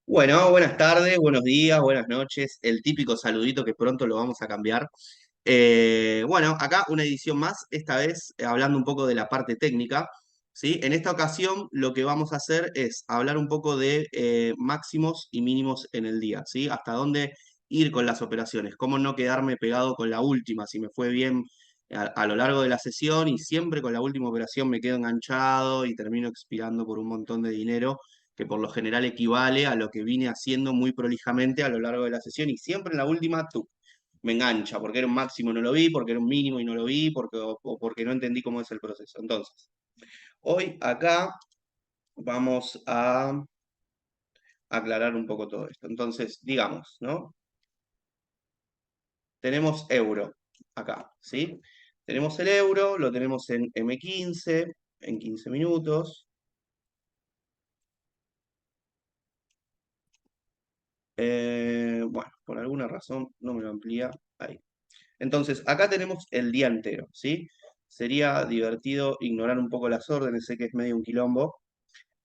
Bueno, buenas tardes, buenos días, buenas noches. El típico saludito que pronto lo vamos a cambiar. Bueno, acá una edición más, esta vez hablando un poco de la parte técnica, ¿sí? En esta ocasión lo que vamos a hacer es hablar un poco de máximos y mínimos en el día, ¿sí? Hasta dónde ir con las operaciones, cómo no quedarme pegado con la última, si me fue bien a lo largo de la sesión y siempre con la última operación me quedo enganchado y termino expirando por un montón de dinero que por lo general equivale a lo que vine haciendo muy prolijamente a lo largo de la sesión y siempre en la última, tú, me engancha, porque era un máximo y no lo vi, porque era un mínimo y no lo vi, o porque no entendí cómo es el proceso. Entonces, hoy acá vamos a aclarar un poco todo esto. Entonces, digamos, ¿no? Tenemos euro acá, ¿sí? Tenemos el euro, lo tenemos en M15, en 15 minutos. Bueno, por alguna razón no me lo amplía ahí. Entonces, acá tenemos el día entero, ¿sí? Sería divertido ignorar un poco las órdenes, sé que es medio un quilombo,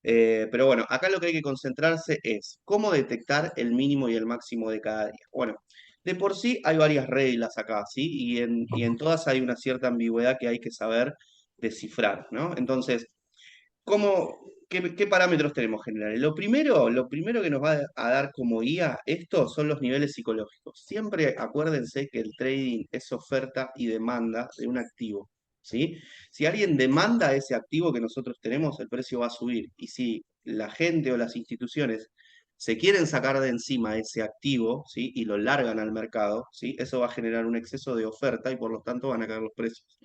pero bueno, acá lo que hay que concentrarse es cómo detectar el mínimo y el máximo de cada día. Bueno, de por sí hay varias reglas acá, ¿sí? Y en todas hay una cierta ambigüedad que hay que saber descifrar, ¿no? Entonces, qué parámetros tenemos generales? Lo primero que nos va a dar como guía esto son los niveles psicológicos. Siempre acuérdense que el trading es oferta y demanda de un activo, ¿sí? Si alguien demanda ese activo que nosotros tenemos, el precio va a subir. Y si la gente o las instituciones se quieren sacar de encima ese activo, ¿sí? Y lo largan al mercado, ¿sí? Eso va a generar un exceso de oferta y por lo tanto van a caer los precios.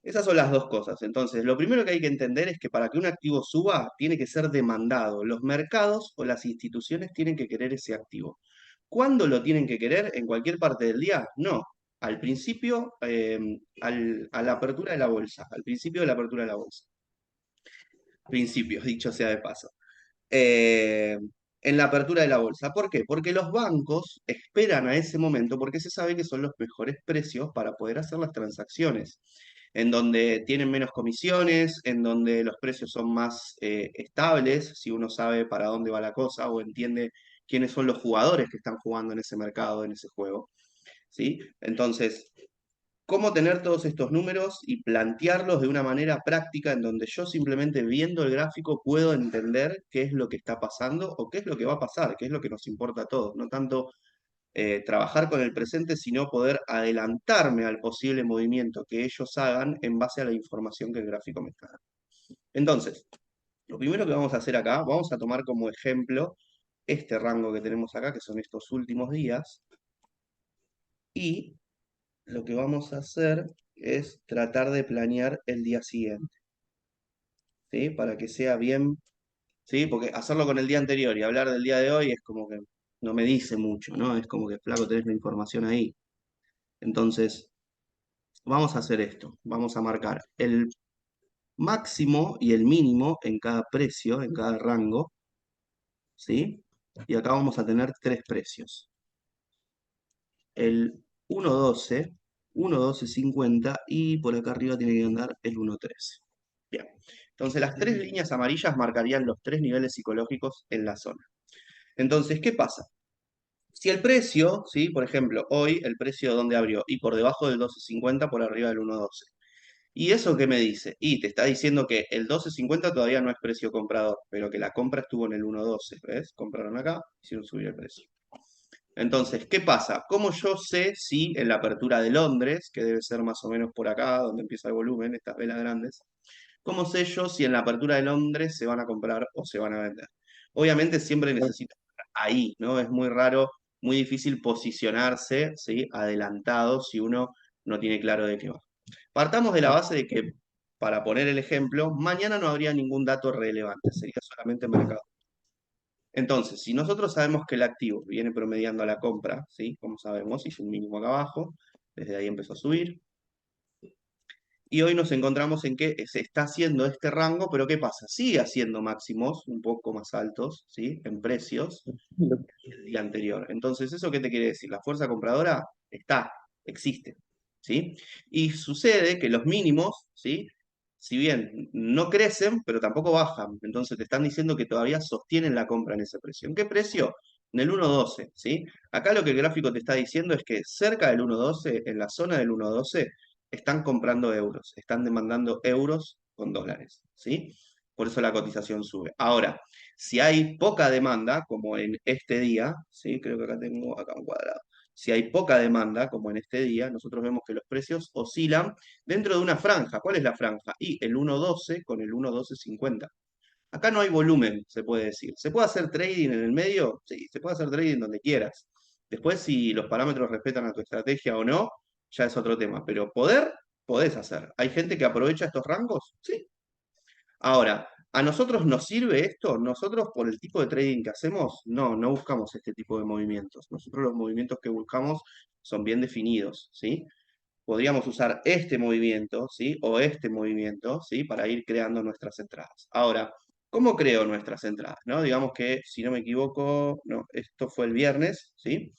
Esas son las dos cosas. Entonces, lo primero que hay que entender es que para que un activo suba, tiene que ser demandado. Los mercados o las instituciones tienen que querer ese activo. ¿Cuándo lo tienen que querer? ¿En cualquier parte del día? No. Al principio, a la apertura de la bolsa. Al principio de la apertura de la bolsa. Principios, dicho sea de paso. Eh, en la apertura de la bolsa. ¿Por qué? Porque los bancos esperan a ese momento porque se sabe que son los mejores precios para poder hacer las transacciones, en donde tienen menos comisiones, en donde los precios son más estables, si uno sabe para dónde va la cosa o entiende quiénes son los jugadores que están jugando en ese mercado, en ese juego. ¿Sí? Entonces, cómo tener todos estos números y plantearlos de una manera práctica en donde yo simplemente viendo el gráfico puedo entender qué es lo que está pasando o qué es lo que va a pasar, qué es lo que nos importa a todos. No tanto trabajar con el presente, sino poder adelantarme al posible movimiento que ellos hagan en base a la información que el gráfico me está dando. Entonces, lo primero que vamos a hacer acá, vamos a tomar como ejemplo este rango que tenemos acá, que son estos últimos días, y lo que vamos a hacer es tratar de planear el día siguiente, ¿sí? Para que sea bien, ¿sí? Porque hacerlo con el día anterior y hablar del día de hoy es como que no me dice mucho, ¿no? Es como que, flaco, tenés la información ahí. Entonces, vamos a hacer esto. Vamos a marcar el máximo y el mínimo en cada precio, en cada rango, ¿sí? Y acá vamos a tener tres precios. El 1.12, 1.1250 y por acá arriba tiene que andar el 1.13. Bien. Entonces las tres líneas amarillas marcarían los tres niveles psicológicos en la zona. Entonces, ¿qué pasa? Si el precio, ¿sí? Por ejemplo, hoy el precio donde abrió y por debajo del 12.50, por arriba del 1.12. ¿Y eso qué me dice? Y te está diciendo que el 12.50 todavía no es precio comprador, pero que la compra estuvo en el 1.12, ¿ves? Compraron acá, hicieron subir el precio. Entonces, ¿qué pasa? ¿Cómo yo sé si en la apertura de Londres, que debe ser más o menos por acá, donde empieza el volumen, estas velas grandes, cómo sé yo si en la apertura de Londres se van a comprar o se van a vender? Obviamente siempre necesito estar ahí, ¿no? Es muy raro, muy difícil posicionarse, ¿sí? Adelantado si uno no tiene claro de qué va. Partamos de la base de que, para poner el ejemplo, mañana no habría ningún dato relevante, sería solamente mercado. Entonces, si nosotros sabemos que el activo viene promediando a la compra, ¿sí? Como sabemos, hizo un mínimo acá abajo, desde ahí empezó a subir, y hoy nos encontramos en que se está haciendo este rango, pero ¿qué pasa? Sigue haciendo máximos un poco más altos, ¿sí? En precios el día anterior. Entonces, ¿eso qué te quiere decir? La fuerza compradora está, existe, ¿sí? Y sucede que los mínimos, ¿sí? si bien no crecen, pero tampoco bajan. Entonces te están diciendo que todavía sostienen la compra en ese precio. ¿En qué precio? En el 1.12, ¿sí? Acá lo que el gráfico te está diciendo es que cerca del 1.12, en la zona del 1.12, están comprando euros, están demandando euros con dólares, ¿sí? Por eso la cotización sube. Ahora, si hay poca demanda, como en este día, ¿sí? Creo que acá tengo acá un cuadrado. Si hay poca demanda, como en este día, nosotros vemos que los precios oscilan dentro de una franja. ¿Cuál es la franja? Y el 1.12 con el 1.1250. Acá no hay volumen, se puede decir. ¿Se puede hacer trading en el medio? Sí, se puede hacer trading donde quieras. Después, si los parámetros respetan a tu estrategia o no, ya es otro tema. Pero poder, podés hacer. ¿Hay gente que aprovecha estos rangos? Sí. Ahora, ¿a nosotros nos sirve esto? Nosotros, por el tipo de trading que hacemos, no buscamos este tipo de movimientos. Nosotros los movimientos que buscamos son bien definidos, ¿sí? Podríamos usar este movimiento, ¿sí? O este movimiento, ¿sí? Para ir creando nuestras entradas. Ahora, ¿cómo creo nuestras entradas? ¿No? Digamos que, si no me equivoco, no, esto fue el viernes, ¿sí?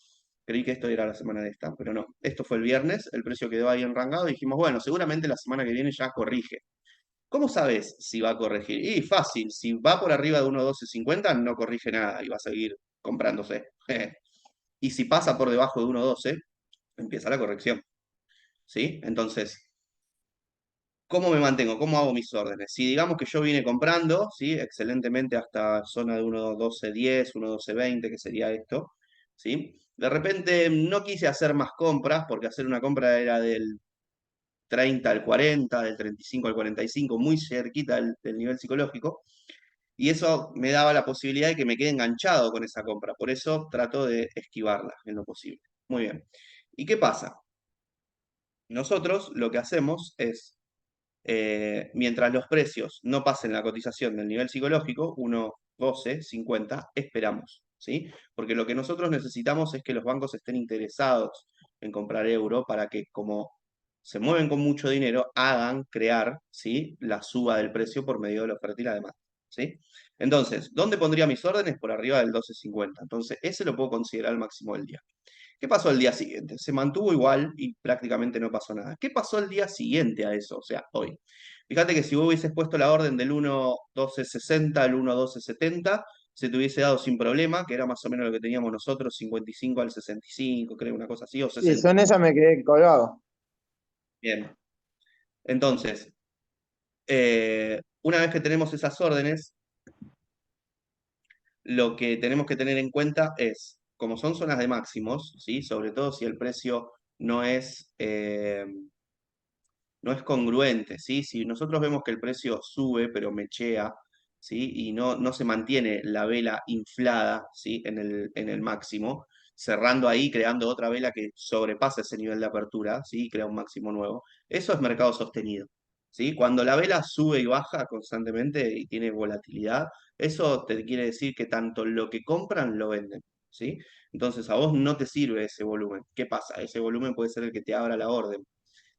Creí que esto era la semana de esta, pero no. Esto fue el viernes, el precio quedó ahí enrangado y dijimos, bueno, seguramente la semana que viene ya corrige. ¿Cómo sabes si va a corregir? Y fácil, si va por arriba de 1.1250, no corrige nada y va a seguir comprándose. Y si pasa por debajo de 1.12, empieza la corrección. ¿Sí? Entonces, ¿cómo me mantengo? ¿Cómo hago mis órdenes? Si digamos que yo vine comprando, ¿sí? Excelentemente hasta zona de 1.1210, 1.1220, que sería esto, ¿sí? De repente no quise hacer más compras, porque hacer una compra era del 30 al 40, del 35 al 45, muy cerquita del nivel psicológico, y eso me daba la posibilidad de que me quede enganchado con esa compra. Por eso trato de esquivarla en lo posible. Muy bien. ¿Y qué pasa? Nosotros lo que hacemos es mientras los precios no pasen la cotización del nivel psicológico, 1.1250, esperamos, ¿sí? Porque lo que nosotros necesitamos es que los bancos estén interesados en comprar euro para que, como se mueven con mucho dinero, hagan crear, ¿sí? La suba del precio por medio de la oferta y la demanda, ¿sí? Entonces, ¿dónde pondría mis órdenes? Por arriba del 12.50. Entonces, ese lo puedo considerar el máximo del día. ¿Qué pasó el día siguiente? Se mantuvo igual y prácticamente no pasó nada. ¿Qué pasó el día siguiente a eso? O sea, hoy. Fíjate que si vos hubieses puesto la orden del 1.1260 al 1.1270, se te hubiese dado sin problema, que era más o menos lo que teníamos nosotros, 55 al 65, creo, una cosa así, o Sí, 60. son esas me quedé colgado. Bien. Entonces, una vez que tenemos esas órdenes, lo que tenemos que tener en cuenta es, como son zonas de máximos, ¿sí? Sobre todo si el precio no es, no es congruente, ¿sí? Si nosotros vemos que el precio sube, pero mechea, ¿sí? Y no se mantiene la vela inflada, ¿sí? En el máximo, cerrando ahí, creando otra vela que sobrepasa ese nivel de apertura, ¿sí? Y crea un máximo nuevo. Eso es mercado sostenido, ¿sí? Cuando la vela sube y baja constantemente y tiene volatilidad, eso te quiere decir que tanto lo que compran lo venden, ¿sí? Entonces a vos no te sirve ese volumen. ¿Qué pasa? Ese volumen puede ser el que te abra la orden,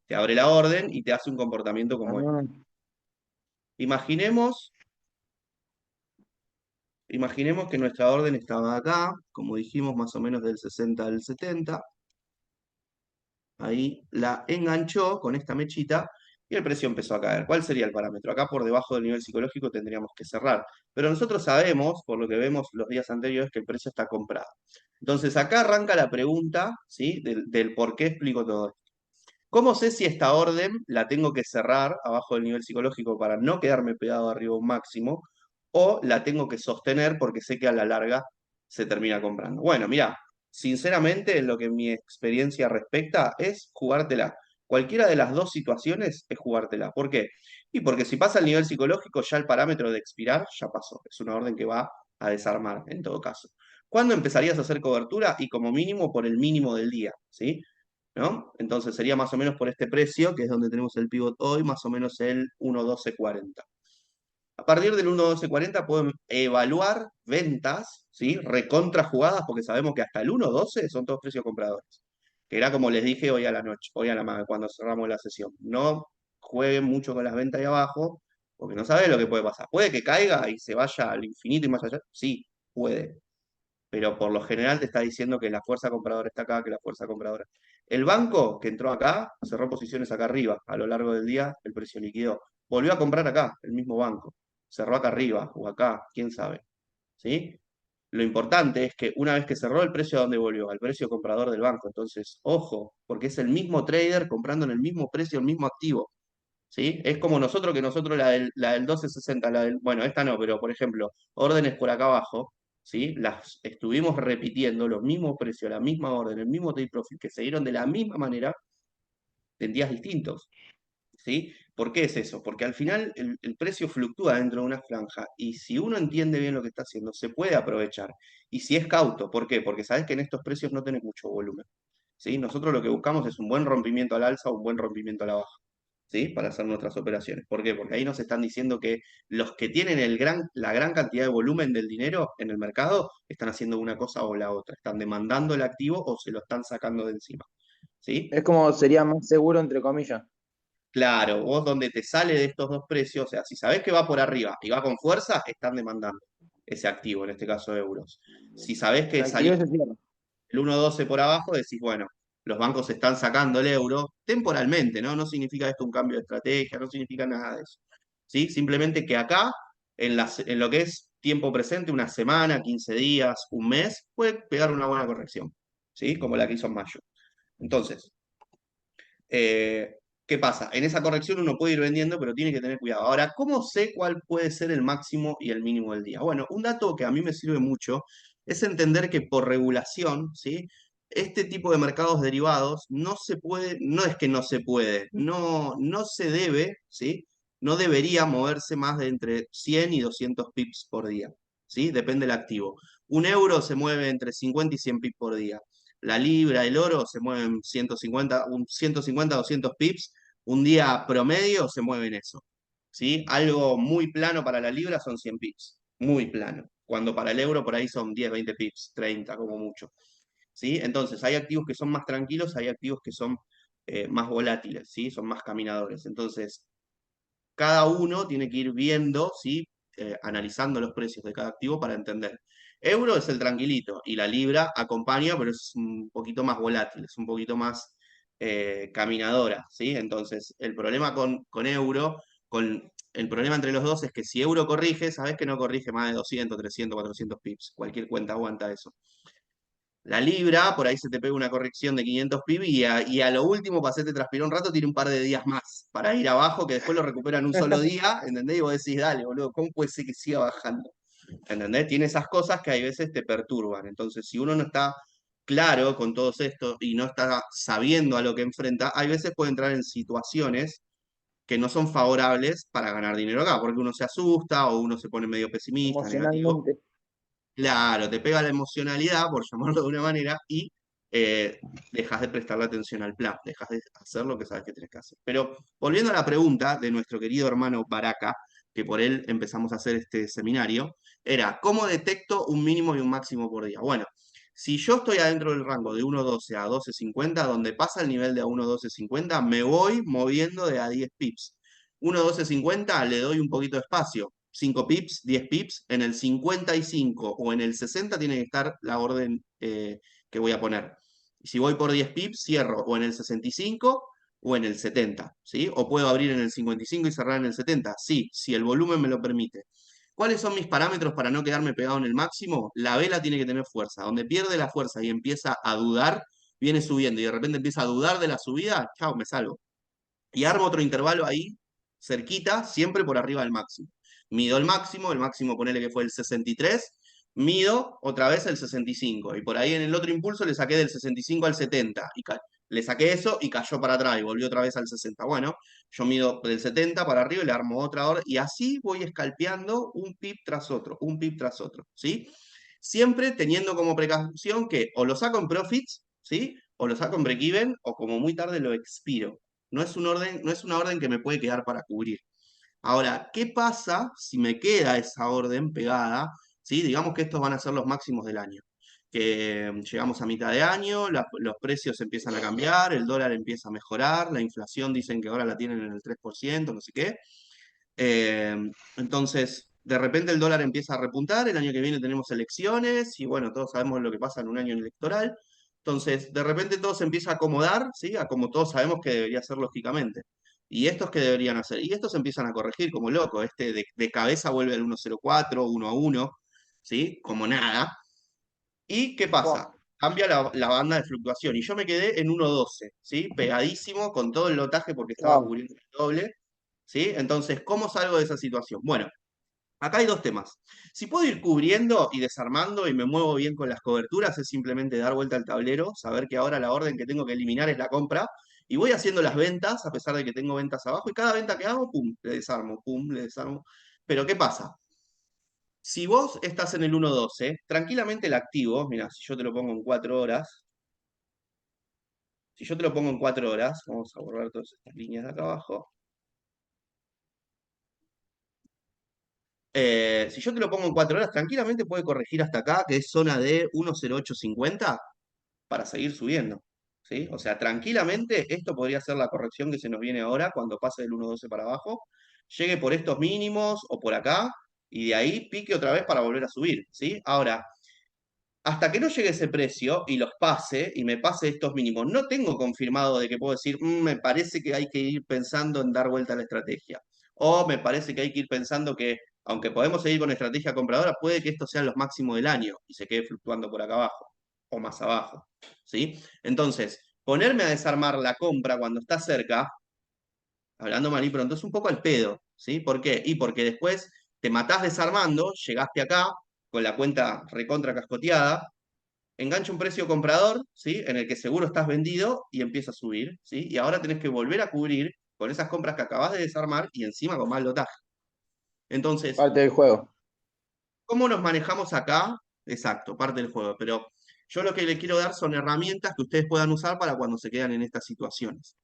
te abre la orden y te hace un comportamiento como este. Mm. Imaginemos, imaginemos que nuestra orden estaba acá, como dijimos, más o menos del 60 al 70. Ahí la enganchó con esta mechita y el precio empezó a caer. ¿Cuál sería el parámetro? Acá por debajo del nivel psicológico tendríamos que cerrar. Pero nosotros sabemos, por lo que vemos los días anteriores, que el precio está comprado. Entonces acá arranca la pregunta, ¿sí? Del por qué explico todo esto. ¿Cómo sé si esta orden la tengo que cerrar abajo del nivel psicológico para no quedarme pegado arriba a un máximo o la tengo que sostener porque sé que a la larga se termina comprando? Bueno, mira, sinceramente en lo que mi experiencia respecta es jugártela. Cualquiera de las dos situaciones es jugártela. ¿Por qué? Y porque si pasa el nivel psicológico, ya el parámetro de expirar ya pasó. Es una orden que va a desarmar en todo caso. ¿Cuándo empezarías a hacer cobertura? Y como mínimo por el mínimo del día, ¿sí? ¿No? Entonces sería más o menos por este precio, que es donde tenemos el pivot hoy, más o menos el 1.1240. A partir del 1.1240 pueden evaluar ventas, ¿sí? Recontra jugadas, porque sabemos que hasta el 1.12 son todos precios compradores. Que era como les dije hoy a la noche, hoy a la mañana, cuando cerramos la sesión. No jueguen mucho con las ventas ahí abajo, porque no saben lo que puede pasar. Puede que caiga y se vaya al infinito y más allá. Sí, puede, pero por lo general te está diciendo que la fuerza compradora está acá, que la fuerza compradora. El banco que entró acá cerró posiciones acá arriba. A lo largo del día el precio liquidó. volvió a comprar acá, el mismo banco. Cerró acá arriba o acá, quién sabe. ¿Sí? Lo importante es que una vez que cerró el precio, ¿a dónde volvió? Al precio comprador del banco. Entonces, ojo, porque es el mismo trader comprando en el mismo precio el mismo activo. ¿Sí? Es como nosotros, que nosotros la del 1260, bueno, esta no, pero por ejemplo, órdenes por acá abajo, ¿sí? Las estuvimos repitiendo, los mismos precios, la misma orden, el mismo take profit, que se dieron de la misma manera en días distintos. ¿Sí? ¿Por qué es eso? Porque al final el precio fluctúa dentro de una franja y si uno entiende bien lo que está haciendo, se puede aprovechar. Y si es cauto, ¿por qué? Porque sabes que en estos precios no tenés mucho volumen. ¿Sí? Nosotros lo que buscamos es un buen rompimiento al alza o un buen rompimiento a la baja. ¿Sí? Para hacer nuestras operaciones. ¿Por qué? Porque ahí nos están diciendo que los que tienen la gran cantidad de volumen del dinero en el mercado están haciendo una cosa o la otra. Están demandando el activo o se lo están sacando de encima. ¿Sí? Es como sería más seguro, entre comillas. Claro, vos donde te sale de estos dos precios, o sea, si sabés que va por arriba y va con fuerza, están demandando ese activo, en este caso euros. Si sabés que Se activó salís ese cierre. el 1.12 por abajo, decís, bueno, los bancos están sacando el euro temporalmente, ¿no? No significa esto un cambio de estrategia, no significa nada de eso. ¿Sí? Simplemente que acá, en lo que es tiempo presente, una semana, 15 días, un mes, puede pegar una buena corrección, ¿sí? Como la que hizo en mayo. Entonces, eh, ¿qué pasa? En esa corrección uno puede ir vendiendo, pero tiene que tener cuidado. Ahora, ¿cómo sé cuál puede ser el máximo y el mínimo del día? Bueno, un dato que a mí me sirve mucho es entender que por regulación, ¿sí? Este tipo de mercados derivados no se puede, no es que no se puede, no se debe, ¿sí? No debería moverse más de entre 100 y 200 pips por día, ¿sí? Depende del activo. Un euro se mueve entre 50 y 100 pips por día. La libra, el oro se mueven 150, 200 pips. Un día promedio se mueven eso. ¿Sí? Algo muy plano para la libra son 100 pips. Muy plano. Cuando para el euro por ahí son 10, 20 pips, 30 como mucho. ¿Sí? Entonces, hay activos que son más tranquilos, hay activos que son más volátiles, ¿sí? Son más caminadores. Entonces, cada uno tiene que ir viendo, ¿sí? Analizando los precios de cada activo para entender. Euro es el tranquilito y la libra acompaña, pero es un poquito más volátil, es un poquito más caminadora, ¿sí? Entonces, el problema con euro, el problema entre los dos es que si euro corrige, sabes que no corrige más de 200, 300, 400 pips. Cualquier cuenta aguanta eso. La libra, por ahí se te pega una corrección de 500 pib y a lo último, para hacerte transpirar un rato, tiene un par de días más para ir abajo, que después lo recuperan un solo día, ¿entendés? Y vos decís, dale, boludo, ¿cómo puede ser que siga bajando? ¿Entendés? Tiene esas cosas que hay veces te perturban. Entonces, si uno no está claro con todo esto y no está sabiendo a lo que enfrenta, hay veces puede entrar en situaciones que no son favorables para ganar dinero acá, porque uno se asusta o uno se pone medio pesimista, negativo. Emocionalmente. Claro, te pega la emocionalidad, por llamarlo de una manera, y eh, dejas de prestarle atención al plan, dejas de hacer lo que sabes que tenés que hacer. Pero volviendo a la pregunta de nuestro querido hermano Baraka, que por él empezamos a hacer este seminario, era, ¿cómo detecto un mínimo y un máximo por día? Bueno, si yo estoy adentro del rango de 1.12 a 12.50, donde pasa el nivel de a 1.1250, me voy moviendo de a 10 pips. 1.1250 le doy un poquito de espacio. 5 pips, 10 pips, en el 55 o en el 60 tiene que estar la orden que voy a poner. Si voy por 10 pips, cierro o en el 65 o en el 70, ¿sí? O puedo abrir en el 55 y cerrar en el 70, sí, si el volumen me lo permite. ¿Cuáles son mis parámetros para no quedarme pegado en el máximo? La vela tiene que tener fuerza. Donde pierde la fuerza y empieza a dudar, viene subiendo y de repente empieza a dudar de la subida, chao, me salgo. Y armo otro intervalo ahí, cerquita, siempre por arriba del máximo. Mido el máximo ponele que fue el 63, mido otra vez el 65, y por ahí en el otro impulso le saqué del 65 al 70, le saqué eso y cayó para atrás y volvió otra vez al 60. Bueno, yo mido del 70 para arriba y le armo otra hora, y así voy escalpeando un pip tras otro, un pip tras otro, ¿sí? Siempre teniendo como precaución que o lo saco en profits, ¿sí? O lo saco en break-even, o como muy tarde lo expiro. No es una orden que me puede quedar para cubrir. Ahora, ¿qué pasa si me queda esa orden pegada? ¿Sí? Digamos que estos van a ser los máximos del año. Que llegamos a mitad de año, los precios empiezan a cambiar, el dólar empieza a mejorar, la inflación dicen que ahora la tienen en el 3%, no sé qué. Eh, entonces, de repente el dólar empieza a repuntar, el año que viene tenemos elecciones y bueno, todos sabemos lo que pasa en un año electoral. Entonces, de repente todo se empieza a acomodar, ¿sí? A como todos sabemos que debería ser lógicamente. ¿Y estos qué deberían hacer? Y estos empiezan a corregir como loco. Este de cabeza vuelve al 1.04, 1 a 1, ¿sí? Como nada. ¿Y qué pasa? Buah, Cambia la banda de fluctuación. Y yo me quedé en 1.12, ¿sí? Pegadísimo con todo el lotaje porque estaba chao. cubriendo el doble, ¿sí? Entonces, ¿cómo salgo de esa situación? Bueno, acá hay dos temas. Si puedo ir cubriendo y desarmando y me muevo bien con las coberturas, es simplemente dar vuelta al tablero, saber que ahora la orden que tengo que eliminar es la compra, y voy haciendo las ventas, a pesar de que tengo ventas abajo, y cada venta que hago, pum, le desarmo. Pero ¿qué pasa? Si vos estás en el 1.12, tranquilamente el activo, mira, si yo te lo pongo en 4 horas, si yo te lo pongo en 4 horas, vamos a borrar todas estas líneas de acá abajo. Si yo te lo pongo en 4 horas, tranquilamente puede corregir hasta acá, que es zona de 1.0850, para seguir subiendo. ¿Sí? O sea, tranquilamente esto podría ser la corrección que se nos viene ahora cuando pase del 1.12 para abajo, llegue por estos mínimos o por acá, y de ahí pique otra vez para volver a subir. ¿Sí? Ahora, hasta que no llegue ese precio y los pase y me pase estos mínimos, no tengo confirmado de que puedo decir, me parece que hay que ir pensando en dar vuelta a la estrategia. O me parece que hay que ir pensando que, aunque podemos seguir con estrategia compradora, puede que estos sean los máximos del año y se quede fluctuando por acá abajo o más abajo. ¿Sí? Entonces, ponerme a desarmar la compra cuando está cerca, hablando mal y pronto, es un poco al pedo. ¿Sí? ¿Por qué? Y porque después te matás desarmando, llegaste acá con la cuenta recontra cascoteada, engancha un precio comprador, ¿sí? En el que seguro estás vendido y empieza a subir, ¿sí? Y ahora tenés que volver a cubrir con esas compras que acabas de desarmar y encima con más lotaje. Entonces, Parte del juego. ¿cómo nos manejamos acá? Exacto, parte del juego, pero yo lo que le quiero dar son herramientas que ustedes puedan usar para cuando se quedan en estas situaciones.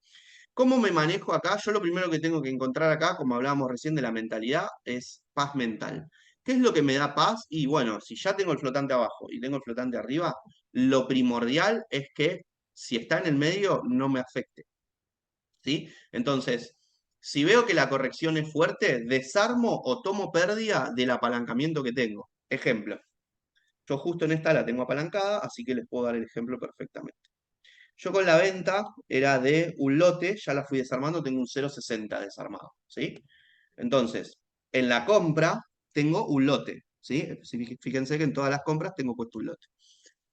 ¿Cómo me manejo acá? Yo lo primero que tengo que encontrar acá, como hablábamos recién de la mentalidad, es paz mental. ¿Qué es lo que me da paz? Y bueno, si ya tengo el flotante abajo y tengo el flotante arriba, lo primordial es que si está en el medio no me afecte. ¿Sí? Entonces, si veo que la corrección es fuerte, desarmo o tomo pérdida del apalancamiento que tengo. Ejemplo, yo justo en esta la tengo apalancada, así que les puedo dar el ejemplo perfectamente. Yo con la venta era de un lote, ya la fui desarmando, tengo un 0.60 desarmado, ¿sí? Entonces, en la compra tengo un lote, ¿sí? Fíjense que en todas las compras tengo puesto un lote.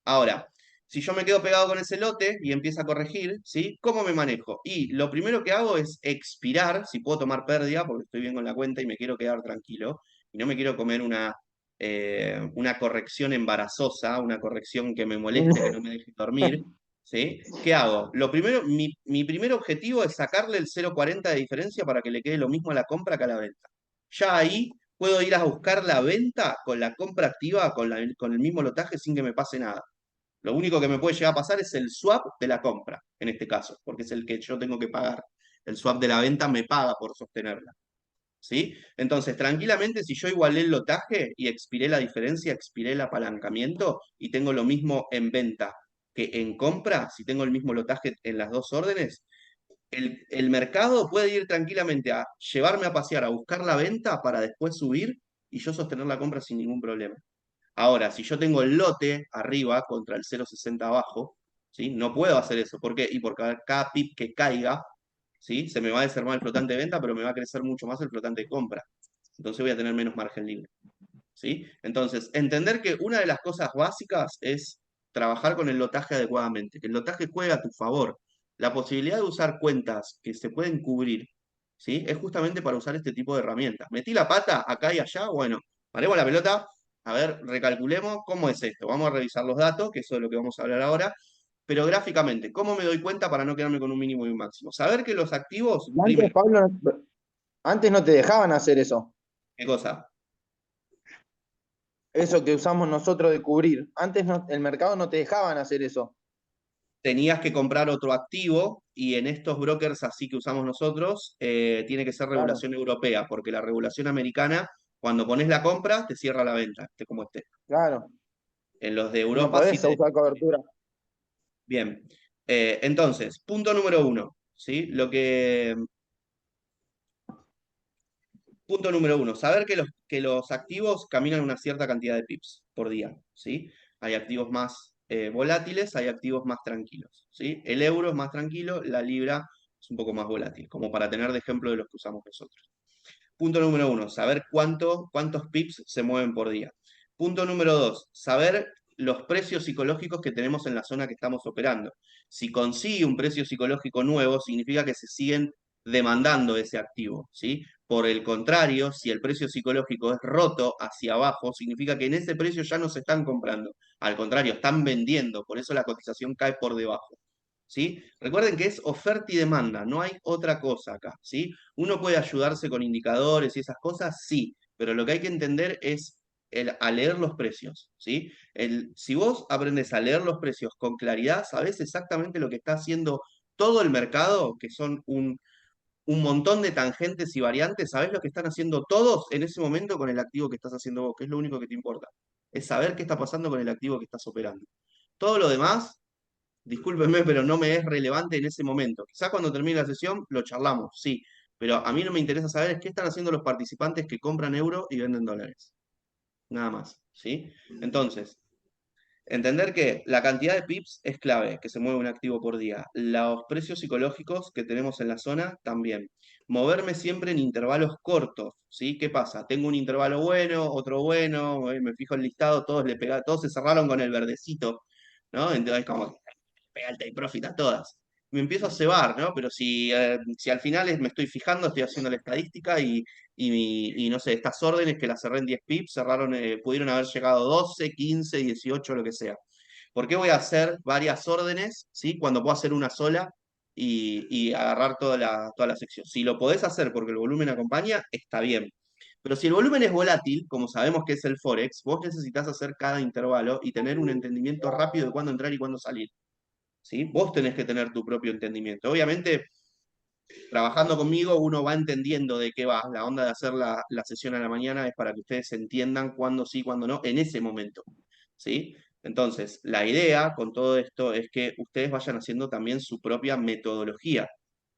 Ahora, si yo me quedo pegado con ese lote y empiezo a corregir, ¿sí? ¿Cómo me manejo? Y lo primero que hago es expirar, si puedo tomar pérdida, porque estoy bien con la cuenta y me quiero quedar tranquilo, y no me quiero comer una corrección embarazosa, una corrección que me moleste, que no me deje dormir, ¿sí? ¿Qué hago? Lo primero, mi primer objetivo es sacarle el 0.40 de diferencia para que le quede lo mismo a la compra que a la venta. Ya ahí puedo ir a buscar la venta con la compra activa, con el mismo lotaje sin que me pase nada. Lo único que me puede llegar a pasar es el swap de la compra, en este caso, porque es el que yo tengo que pagar. El swap de la venta me paga por sostenerla. ¿Sí? Entonces, tranquilamente, si yo igualé el lotaje y expiré la diferencia, expiré el apalancamiento y tengo lo mismo en venta que en compra, si tengo el mismo lotaje en las dos órdenes, el mercado puede ir tranquilamente a llevarme a pasear, a buscar la venta para después subir y yo sostener la compra sin ningún problema. Ahora, si yo tengo el lote arriba contra el 0.60 abajo, ¿sí? No puedo hacer eso. ¿Por qué? Y porque cada pip que caiga, ¿sí? Se me va a desarmar el flotante de venta, pero me va a crecer mucho más el flotante de compra. Entonces voy a tener menos margen libre. ¿Sí? Entonces, entender que una de las cosas básicas es trabajar con el lotaje adecuadamente, que el lotaje juegue a tu favor. La posibilidad de usar cuentas que se pueden cubrir, ¿sí? Es justamente para usar este tipo de herramientas. Metí la pata acá y allá, bueno, paremos la pelota, a ver, recalculemos cómo es esto. Vamos a revisar los datos, que eso es lo que vamos a hablar ahora, pero gráficamente, ¿cómo me doy cuenta para no quedarme con un mínimo y un máximo? Saber que los activos, Y antes, primero, Pablo, antes no te dejaban hacer eso. ¿qué cosa? Eso que usamos nosotros de cubrir. Antes el mercado no te dejaban hacer eso. Tenías que comprar otro activo y en estos brokers así que usamos nosotros, tiene que ser Claro, regulación europea, porque la regulación americana, cuando pones la compra, te cierra la venta, esté como esté. claro. En los de Y no Europa sí podés te... usar cobertura. Bien. Entonces, punto número uno, ¿sí? Punto número uno, saber que los activos caminan una cierta cantidad de pips por día, ¿sí? Hay activos más volátiles, hay activos más tranquilos, ¿sí? El euro es más tranquilo, la libra es un poco más volátil, como para tener de ejemplo de los que usamos nosotros. Punto número uno, saber cuántos pips se mueven por día. Punto número dos, saber los precios psicológicos que tenemos en la zona que estamos operando. Si consigue un precio psicológico nuevo, significa que se siguen demandando ese activo, ¿sí? Por el contrario, si el precio psicológico es roto hacia abajo, significa que en ese precio ya no se están comprando. Al contrario, están vendiendo, por eso la cotización cae por debajo. ¿Sí? Recuerden que es oferta y demanda, no hay otra cosa acá, ¿sí? Uno puede ayudarse con indicadores y esas cosas, sí, pero lo que hay que entender es a leer los precios, ¿sí? Si vos aprendes a leer los precios con claridad, sabés exactamente lo que está haciendo todo el mercado, que son un montón de tangentes y variantes, sabés lo que están haciendo todos en ese momento con el activo que estás haciendo vos, que es lo único que te importa. Es saber qué está pasando con el activo que estás operando. Todo lo demás, discúlpenme, pero no me es relevante en ese momento. Quizás cuando termine la sesión lo charlamos, sí, pero a mí no me interesa saber es qué están haciendo los participantes que compran euros y venden dólares. Nada más, ¿sí? Entonces, entender que la cantidad de pips es clave, que se mueve un activo por día. Los precios psicológicos que tenemos en la zona también. Moverme siempre en intervalos cortos, ¿sí? ¿Qué pasa? Tengo un intervalo bueno, otro bueno, me fijo el listado, todos se cerraron con el verdecito, ¿no? Entonces como pega el take profit a todas. Me empiezo a cebar, ¿no? Pero si al final me estoy fijando, estoy haciendo la estadística y no sé, estas órdenes que las cerré en 10 pips, cerraron, pudieron haber llegado 12, 15, 18, lo que sea. ¿Por qué voy a hacer varias órdenes, ¿sí? Cuando puedo hacer una sola y agarrar toda la sección? Si lo podés hacer porque el volumen acompaña, está bien. Pero si el volumen es volátil, como sabemos que es el Forex, vos necesitas hacer cada intervalo y tener un entendimiento rápido de cuándo entrar y cuándo salir. ¿Sí? Vos tenés que tener tu propio entendimiento. Obviamente, trabajando conmigo, uno va entendiendo de qué va. La onda de hacer la sesión a la mañana es para que ustedes entiendan cuándo sí, cuándo no, en ese momento. ¿Sí? Entonces, la idea con todo esto es que ustedes vayan haciendo también su propia metodología.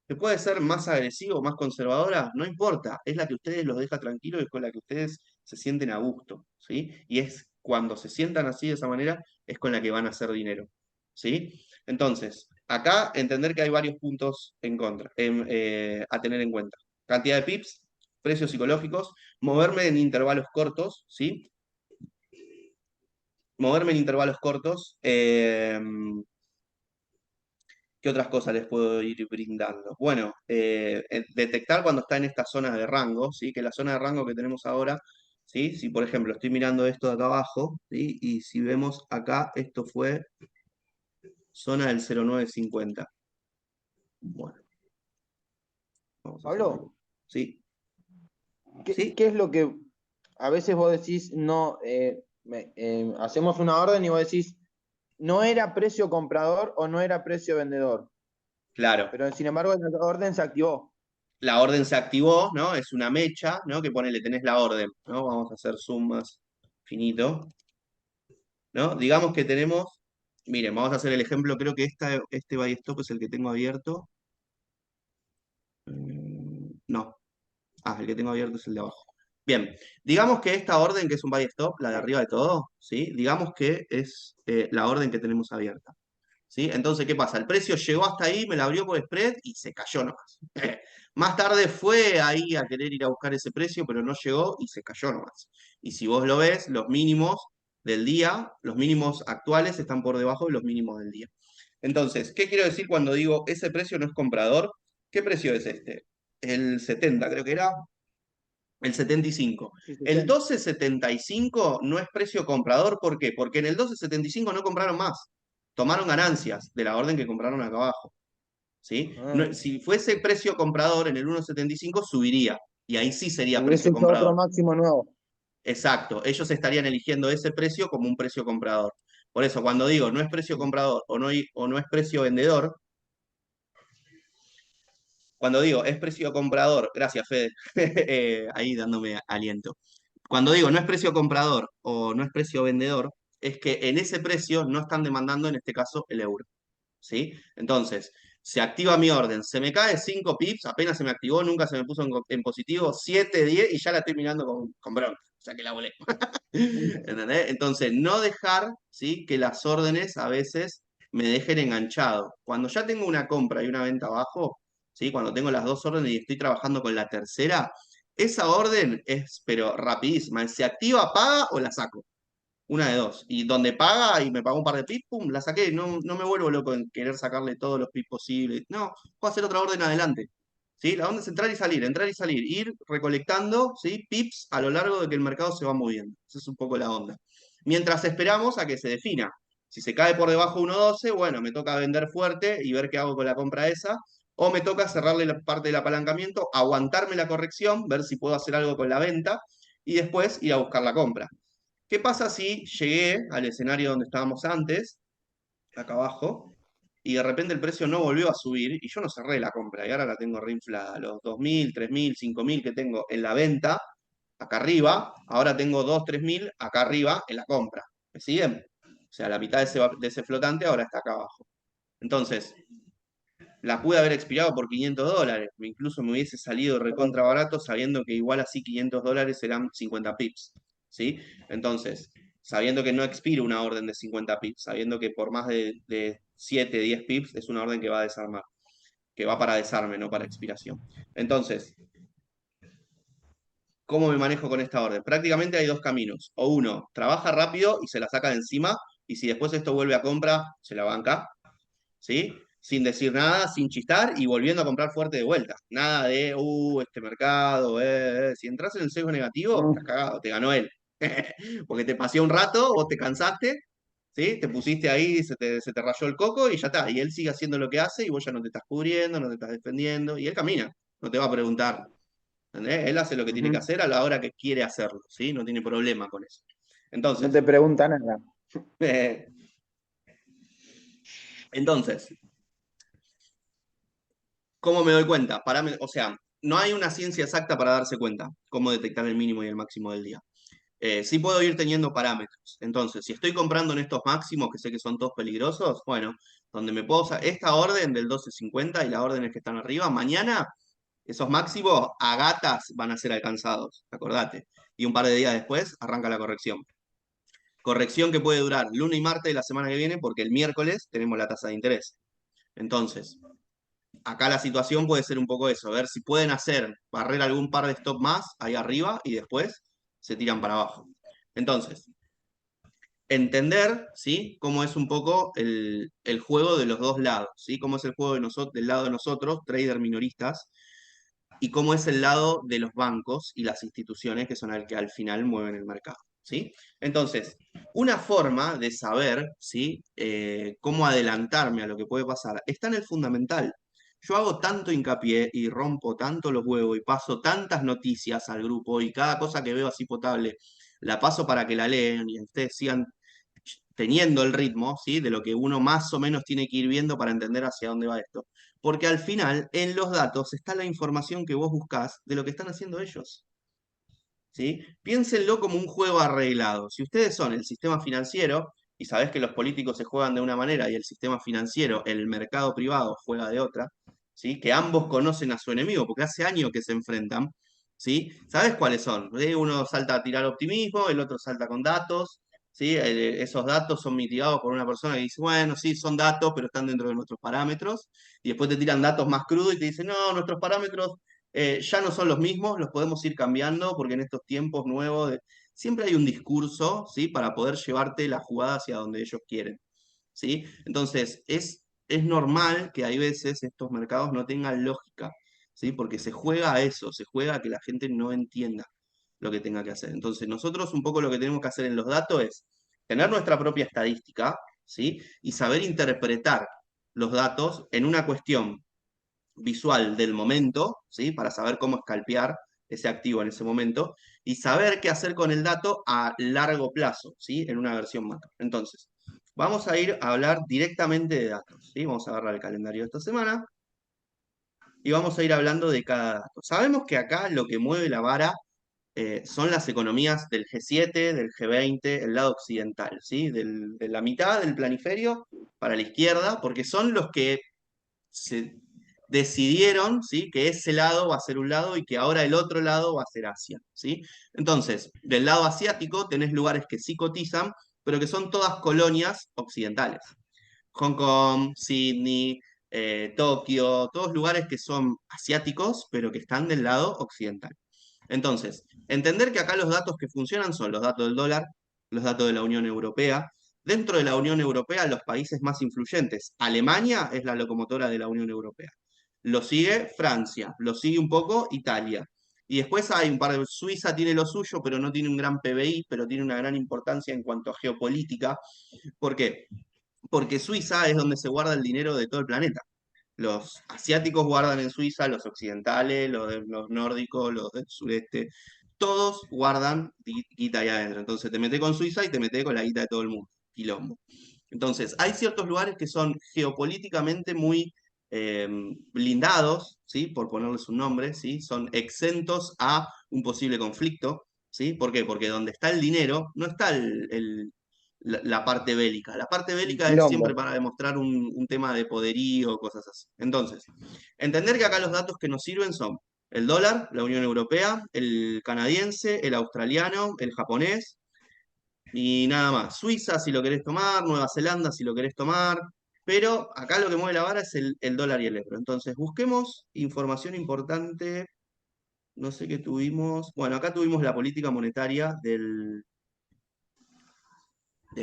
¿Que puede ser más agresiva o más conservadora? No importa, es la que ustedes los deja tranquilos y con la que ustedes se sienten a gusto, ¿sí? Y es cuando se sientan así de esa manera, es con la que van a hacer dinero, ¿sí? Entonces, acá entender que hay varios puntos en contra, a tener en cuenta. Cantidad de pips, precios psicológicos, moverme en intervalos cortos, ¿sí? Moverme en intervalos cortos. ¿Qué otras cosas les puedo ir brindando? Bueno, detectar cuando está en esta zona de rango, ¿sí? Que la zona de rango que tenemos ahora, ¿sí? Si por ejemplo estoy mirando esto de acá abajo, ¿sí? Y si vemos acá, esto fue zona del 0,950. Bueno, vamos a hacer algo. Pablo, ¿Sí? ¿qué, ¿Sí? qué es lo que a veces vos decís, no, hacemos una orden y vos decís, no era precio comprador o no era precio vendedor, Claro. pero sin embargo la orden se activó? La orden se activó, ¿no? Es una mecha, ¿no? Que pone, le tenés la orden, ¿no? Vamos a hacer zoom más finito, ¿no? Digamos que tenemos, miren, vamos a hacer el ejemplo, creo que este buy stop es el que tengo abierto. No. Ah, el que tengo abierto es el de abajo. Bien, digamos que esta orden, que es un buy stop, la de arriba de todo, ¿sí? Digamos que es la orden que tenemos abierta. ¿Sí? Entonces, ¿qué pasa? El precio llegó hasta ahí, me la abrió por spread y se cayó nomás. Más tarde fue ahí a querer ir a buscar ese precio, pero no llegó y se cayó nomás. Y si vos lo ves, los mínimos del día, los mínimos actuales están por debajo de los mínimos del día. Entonces, ¿qué quiero decir cuando digo ese precio no es comprador? ¿Qué precio es este? El 70, creo que era. El 75. Sí, El 70. 12,75 no es precio comprador, ¿por qué? Porque en el 12,75 no compraron más, tomaron ganancias de la orden que compraron acá abajo. ¿Sí? Ah, Si fuese precio comprador en el 1,75 subiría, y ahí sí sería hubiese precio hecho otro comprador. máximo nuevo. Exacto, ellos estarían eligiendo ese precio como un precio comprador. Por eso, cuando digo no es precio comprador o no es precio vendedor, cuando digo es precio comprador, gracias Fede, ahí dándome aliento. Cuando digo no es precio comprador o no es precio vendedor, es que en ese precio no están demandando, en este caso, el euro. ¿Sí? Entonces, se activa mi orden, se me cae 5 pips, apenas se me activó, nunca se me puso en positivo, 7, 10 y ya la estoy mirando con bronca, o sea que la volé. ¿Entendés? Entonces, no dejar, ¿sí? Que las órdenes a veces me dejen enganchado. Cuando ya tengo una compra y una venta abajo, ¿sí? Cuando tengo las dos órdenes y estoy trabajando con la tercera, esa orden es, pero rapidísima, se activa, paga o la saco. Una de dos. Y donde paga y me pagó un par de pips, pum, la saqué. No, no me vuelvo loco en querer sacarle todos los pips posibles. No, puedo hacer otra orden adelante. ¿Sí? La onda es entrar y salir, ir recolectando, ¿sí? Pips a lo largo de que el mercado se va moviendo. Esa es un poco la onda. Mientras esperamos a que se defina. Si se cae por debajo de 1.12, bueno, me toca vender fuerte y ver qué hago con la compra esa. O me toca cerrarle la parte del apalancamiento, aguantarme la corrección, ver si puedo hacer algo con la venta y después ir a buscar la compra. ¿Qué pasa si llegué al escenario donde estábamos antes, acá abajo, y de repente el precio no volvió a subir y yo no cerré la compra y ahora la tengo reinflada? Los 2.000, 3.000, 5.000 que tengo en la venta, acá arriba, ahora tengo 2, 3.000 acá arriba en la compra. ¿Me siguen? O sea, la mitad de ese flotante ahora está acá abajo. Entonces, la pude haber expirado por $500. Incluso me hubiese salido recontra barato sabiendo que igual así $500 serán 50 pips. ¿Sí? Entonces, sabiendo que no expira una orden de 50 pips, sabiendo que por más de 7, 10 pips es una orden que va a desarmar, que va para desarme, no para expiración. Entonces, ¿cómo me manejo con esta orden? Prácticamente hay dos caminos. O uno, trabaja rápido y se la saca de encima, y si después esto vuelve a compra, se la banca. ¿Sí? Sin decir nada, sin chistar y volviendo a comprar fuerte de vuelta. Nada de, este mercado, Si entras en el sesgo negativo, estás Mm, cagado, te ganó él. Porque te paseó un rato, vos te cansaste, ¿sí? Te pusiste ahí, se te rayó el coco y ya está. Y él sigue haciendo lo que hace y vos ya no te estás cubriendo, no te estás defendiendo. Y él camina, no te va a preguntar. ¿Entendés? Él hace lo que tiene que ujú. hacer a la hora que quiere hacerlo, ¿sí? No tiene problema con eso. No te Entonces, pregunta nada. eh, entonces, ¿cómo me doy cuenta? O sea, no hay una ciencia exacta para darse cuenta cómo detectar el mínimo y el máximo del día. Sí puedo ir teniendo parámetros. Entonces, si estoy comprando en estos máximos, que sé que son todos peligrosos, bueno, donde me puedo usar esta orden del 12.50 y las órdenes que están arriba, mañana esos máximos a gatas van a ser alcanzados, acordate. Y un par de días después arranca la corrección. Corrección que puede durar lunes y martes de la semana que viene, porque el miércoles tenemos la tasa de interés. Entonces, acá la situación puede ser un poco eso, ver si pueden hacer, barrer algún par de stop más ahí arriba y después se tiran para abajo. Entonces, entender, ¿sí? Cómo es un poco el juego de los dos lados, ¿sí? Cómo es el juego del lado de nosotros, trader minoristas, y cómo es el lado de los bancos y las instituciones que son el que al final mueven el mercado, ¿sí? Entonces, una forma de saber, ¿sí? Cómo adelantarme a lo que puede pasar está en el fundamental. Yo hago tanto hincapié y rompo tanto los huevos y paso tantas noticias al grupo y cada cosa que veo así potable la paso para que la lean y ustedes sigan teniendo el ritmo, ¿sí? De lo que uno más o menos tiene que ir viendo para entender hacia dónde va esto. Porque al final, en los datos está la información que vos buscás de lo que están haciendo ellos. ¿Sí? Piénsenlo como un juego arreglado. Si ustedes son el sistema financiero y sabés que los políticos se juegan de una manera y el sistema financiero, el mercado privado, juega de otra, ¿sí? Que ambos conocen a su enemigo, porque hace años que se enfrentan, ¿sí? ¿Sabés cuáles son? Uno salta a tirar optimismo, el otro salta con datos, ¿sí? Esos datos son mitigados por una persona que dice, bueno, sí, son datos, pero están dentro de nuestros parámetros, y después te tiran datos más crudos y te dicen, no, nuestros parámetros ya no son los mismos, los podemos ir cambiando porque en estos tiempos nuevos siempre hay un discurso, ¿sí? Para poder llevarte la jugada hacia donde ellos quieren, ¿sí? Entonces, es normal que hay veces estos mercados no tengan lógica, ¿sí? Porque se juega a eso, se juega a que la gente no entienda lo que tenga que hacer. Entonces, nosotros un poco lo que tenemos que hacer en los datos es tener nuestra propia estadística, ¿sí? Y saber interpretar los datos en una cuestión visual del momento, ¿sí? Para saber cómo escalpear ese activo en ese momento y saber qué hacer con el dato a largo plazo, ¿sí? En una versión macro. Entonces, vamos a ir a hablar directamente de datos, ¿sí? Vamos a agarrar el calendario de esta semana y vamos a ir hablando de cada dato. Sabemos que acá lo que mueve la vara son las economías del G7, del G20, el lado occidental, ¿sí? De la mitad del planiferio para la izquierda, porque son los que se decidieron, ¿sí? Que ese lado va a ser un lado y que ahora el otro lado va a ser Asia, ¿sí? Entonces, del lado asiático tenés lugares que sí cotizan, pero que son todas colonias occidentales. Hong Kong, Sydney, Tokio, todos lugares que son asiáticos, pero que están del lado occidental. Entonces, entender que acá los datos que funcionan son los datos del dólar, los datos de la Unión Europea. Dentro de la Unión Europea, los países más influyentes. Alemania es la locomotora de la Unión Europea. Lo sigue Francia, lo sigue un poco Italia. Y después hay un par de... Suiza tiene lo suyo, pero no tiene un gran PBI, pero tiene una gran importancia en cuanto a geopolítica. ¿Por qué? Porque Suiza es donde se guarda el dinero de todo el planeta. Los asiáticos guardan en Suiza, los occidentales, los nórdicos, los del sureste, todos guardan guita ahí adentro. Entonces te metes con Suiza y te metes con la guita de todo el mundo, quilombo. Entonces, hay ciertos lugares que son geopolíticamente muy eh, blindados, ¿sí? Por ponerles un nombre, ¿sí? Son exentos a un posible conflicto, ¿sí? ¿Por qué? Porque donde está el dinero no está la parte bélica. La parte El bélica es siempre quilombo. para demostrar un tema de poderío, cosas así. Entonces, entender que acá los datos que nos sirven son el dólar, la Unión Europea, el canadiense, el australiano, el japonés, y nada más. Suiza, si lo querés tomar, Nueva Zelanda, si lo querés tomar. Pero acá lo que mueve la vara es el dólar y el euro. Entonces, busquemos información importante. No sé qué tuvimos. Bueno, acá tuvimos la política monetaria del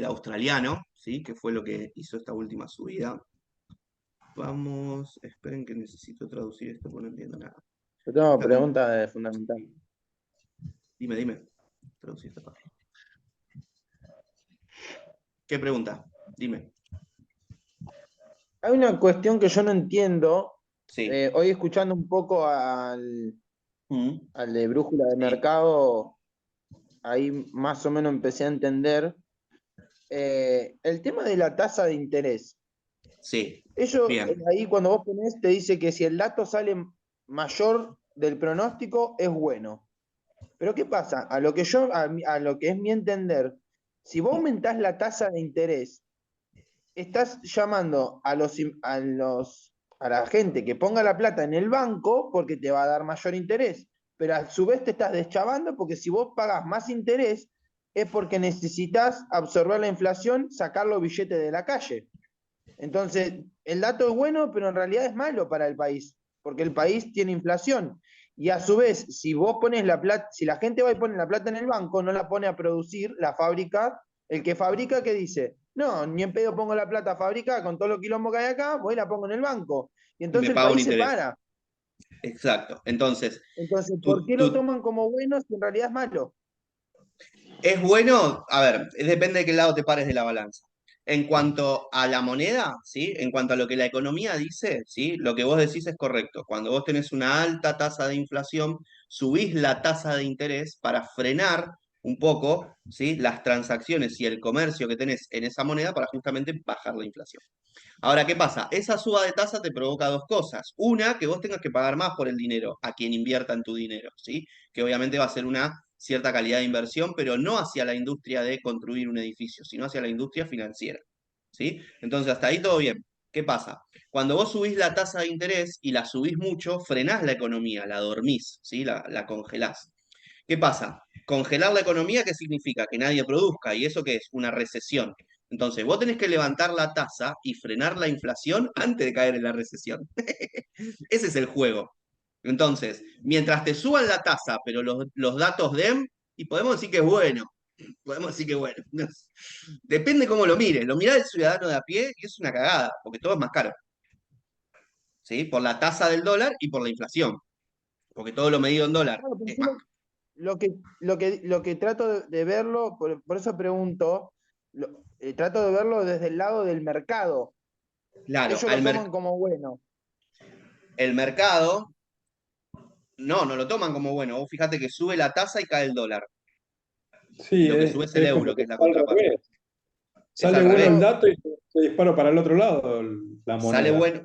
australiano, ¿sí? Que fue lo que hizo esta última subida. Vamos, esperen que necesito traducir esto porque no entiendo nada. Yo tengo Esta com- preguntas fundamentales. Dime, traducir esta página. ¿Qué pregunta? Dime. Hay una cuestión que yo no entiendo. Sí. Hoy escuchando un poco Mm, al de Brújula de sí, Mercado, ahí más o menos empecé a entender. El tema de la tasa de interés. sí. Ellos Bien. ahí cuando vos ponés te dice que si el dato sale mayor del pronóstico es bueno. Pero ¿qué pasa? A lo que a lo que es mi entender, si vos aumentás la tasa de interés, estás llamando a la gente que ponga la plata en el banco porque te va a dar mayor interés. Pero a su vez te estás deschavando porque si vos pagas más interés es porque necesitas absorber la inflación, sacar los billetes de la calle. Entonces, el dato es bueno, pero en realidad es malo para el país, porque el país tiene inflación. Y a su vez, si vos pones la plata, si la gente va y pone la plata en el banco, no la pone a producir la fábrica, el que fabrica, ¿qué dice? No, ni en pedo pongo la plata a fabricar con todo lo quilombo que hay acá, voy y la pongo en el banco. Y Y me entonces el paga un país se interés. para. Exacto. Entonces, Entonces, ¿por tú, qué lo tú- toman como bueno si en realidad es malo? ¿es bueno? A ver, depende de qué lado te pares de la balanza. En cuanto a la moneda, ¿sí? En cuanto a lo que la economía dice, ¿sí? Lo que vos decís es correcto. Cuando vos tenés una alta tasa de inflación, subís la tasa de interés para frenar un poco, ¿sí? Las transacciones y el comercio que tenés en esa moneda para justamente bajar la inflación. Ahora, ¿qué pasa? Esa suba de tasa te provoca dos cosas. Una, que vos tengas que pagar más por el dinero a quien invierta en tu dinero, ¿sí? Que obviamente va a ser una cierta calidad de inversión, pero no hacia la industria de construir un edificio, sino hacia la industria financiera, ¿sí? Entonces, hasta ahí todo bien. ¿Qué pasa? Cuando vos subís la tasa de interés y la subís mucho, frenás la economía, la dormís, ¿sí? La congelás. ¿Qué pasa? Congelar la economía, ¿qué significa? Que nadie produzca. ¿Y eso qué es? Una recesión. Entonces, vos tenés que levantar la tasa y frenar la inflación antes de caer en la recesión. Ese es el juego. Entonces, mientras te suban la tasa, pero los datos den, y podemos decir que es bueno. Podemos decir que es bueno. Depende cómo lo mires. Lo mirá del ciudadano de a pie y es una cagada, porque todo es más caro. ¿Sí? Por la tasa del dólar y por la inflación. Porque todo lo medido en dólar Bueno, pero es yo más. lo que trato de verlo, por eso pregunto, trato de verlo desde el lado del mercado. Claro, Ellos lo toman como bueno. el mercado, no lo toman como bueno. Vos fíjate que sube la tasa y cae el dólar. Y Sí, lo que sube es el es como euro, que que es la está al contraparte. revés. Es Sale al bueno revés. el Yo, dato y se dispara para el otro lado la Sale moneda. bueno.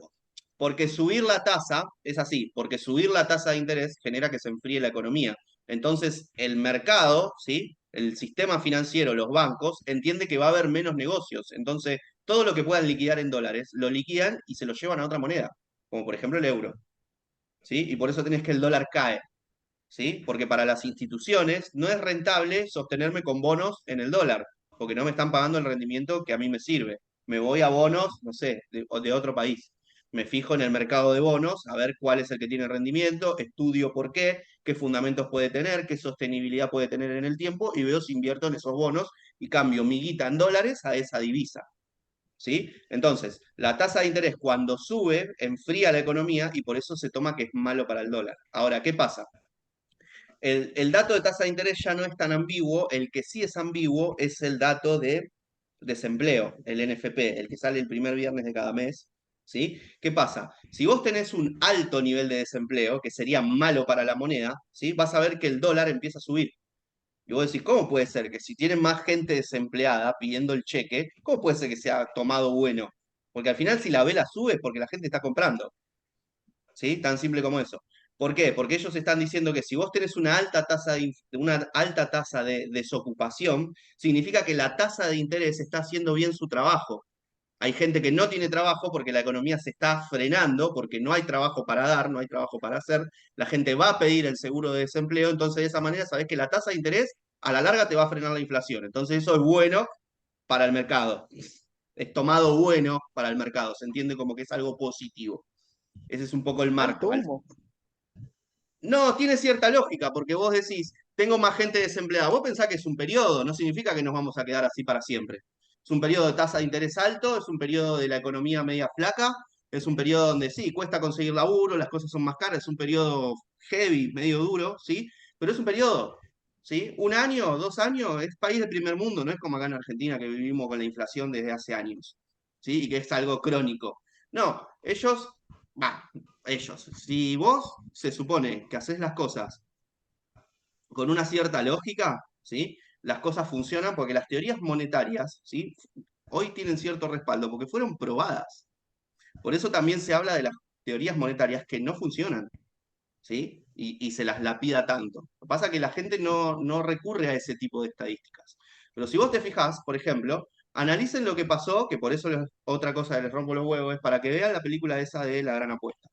Porque subir la tasa es así, porque subir la tasa de interés genera que se enfríe la economía. Entonces, el mercado, ¿sí? El sistema financiero, los bancos, entiende que va a haber menos negocios. Entonces, todo lo que puedan liquidar en dólares, lo liquidan y se lo llevan a otra moneda, como por ejemplo el euro. ¿Sí? Y por eso tenés que el dólar cae. ¿Sí? Porque para las instituciones no es rentable sostenerme con bonos en el dólar, porque no me están pagando el rendimiento que a mí me sirve. Me voy a bonos, no sé, de otro país. Me fijo en el mercado de bonos, a ver cuál es el que tiene rendimiento, estudio por qué fundamentos puede tener, qué sostenibilidad puede tener en el tiempo, y veo si invierto en esos bonos y cambio mi guita en dólares a esa divisa. ¿Sí? Entonces, la tasa de interés cuando sube, enfría la economía y por eso se toma que es malo para el dólar. Ahora, ¿qué pasa? El dato de tasa de interés ya no es tan ambiguo, el que sí es ambiguo es el dato de desempleo, el NFP, el que sale el primer viernes de cada mes. ¿Sí? ¿Qué pasa? Si vos tenés un alto nivel de desempleo, que sería malo para la moneda, ¿sí? Vas a ver que el dólar empieza a subir. Y vos decís, ¿cómo puede ser que si tienen más gente desempleada pidiendo el cheque, cómo puede ser que sea tomado bueno? Porque al final si la vela sube es porque la gente está comprando. ¿Sí? Tan simple como eso. ¿Por qué? Porque ellos están diciendo que si vos tenés una alta tasa de desocupación, significa que la tasa de interés está haciendo bien su trabajo. Hay gente que no tiene trabajo porque la economía se está frenando, porque no hay trabajo para dar, no hay trabajo para hacer. La gente va a pedir el seguro de desempleo, entonces de esa manera sabés que la tasa de interés a la larga te va a frenar la inflación. Entonces eso es bueno para el mercado. Es tomado bueno para el mercado. Se entiende como que es algo positivo. Ese es un poco el Tanto marco. humo. No, tiene cierta lógica, porque vos decís, tengo más gente desempleada. Vos pensás que es un periodo, no significa que nos vamos a quedar así para siempre. Es un periodo de tasa de interés alto, es un periodo de la economía media flaca, es un periodo donde sí, cuesta conseguir laburo, las cosas son más caras, es un periodo heavy, medio duro, ¿sí? Pero es un periodo, ¿sí? 1 año, 2 años, es país del primer mundo, no es como acá en Argentina que vivimos con la inflación desde hace años, ¿sí? Y que es algo crónico. No, ellos. Si vos se supone que haces las cosas con una cierta lógica, ¿sí? Las cosas funcionan porque las teorías monetarias, ¿sí? Hoy tienen cierto respaldo porque fueron probadas. Por eso también se habla de las teorías monetarias que no funcionan, ¿sí? Y se las lapida tanto. Lo que pasa es que la gente no recurre a ese tipo de estadísticas. Pero si vos te fijás, por ejemplo, analicen lo que pasó, que por eso otra cosa que les rompo los huevos es para que vean la película esa de La Gran Apuesta.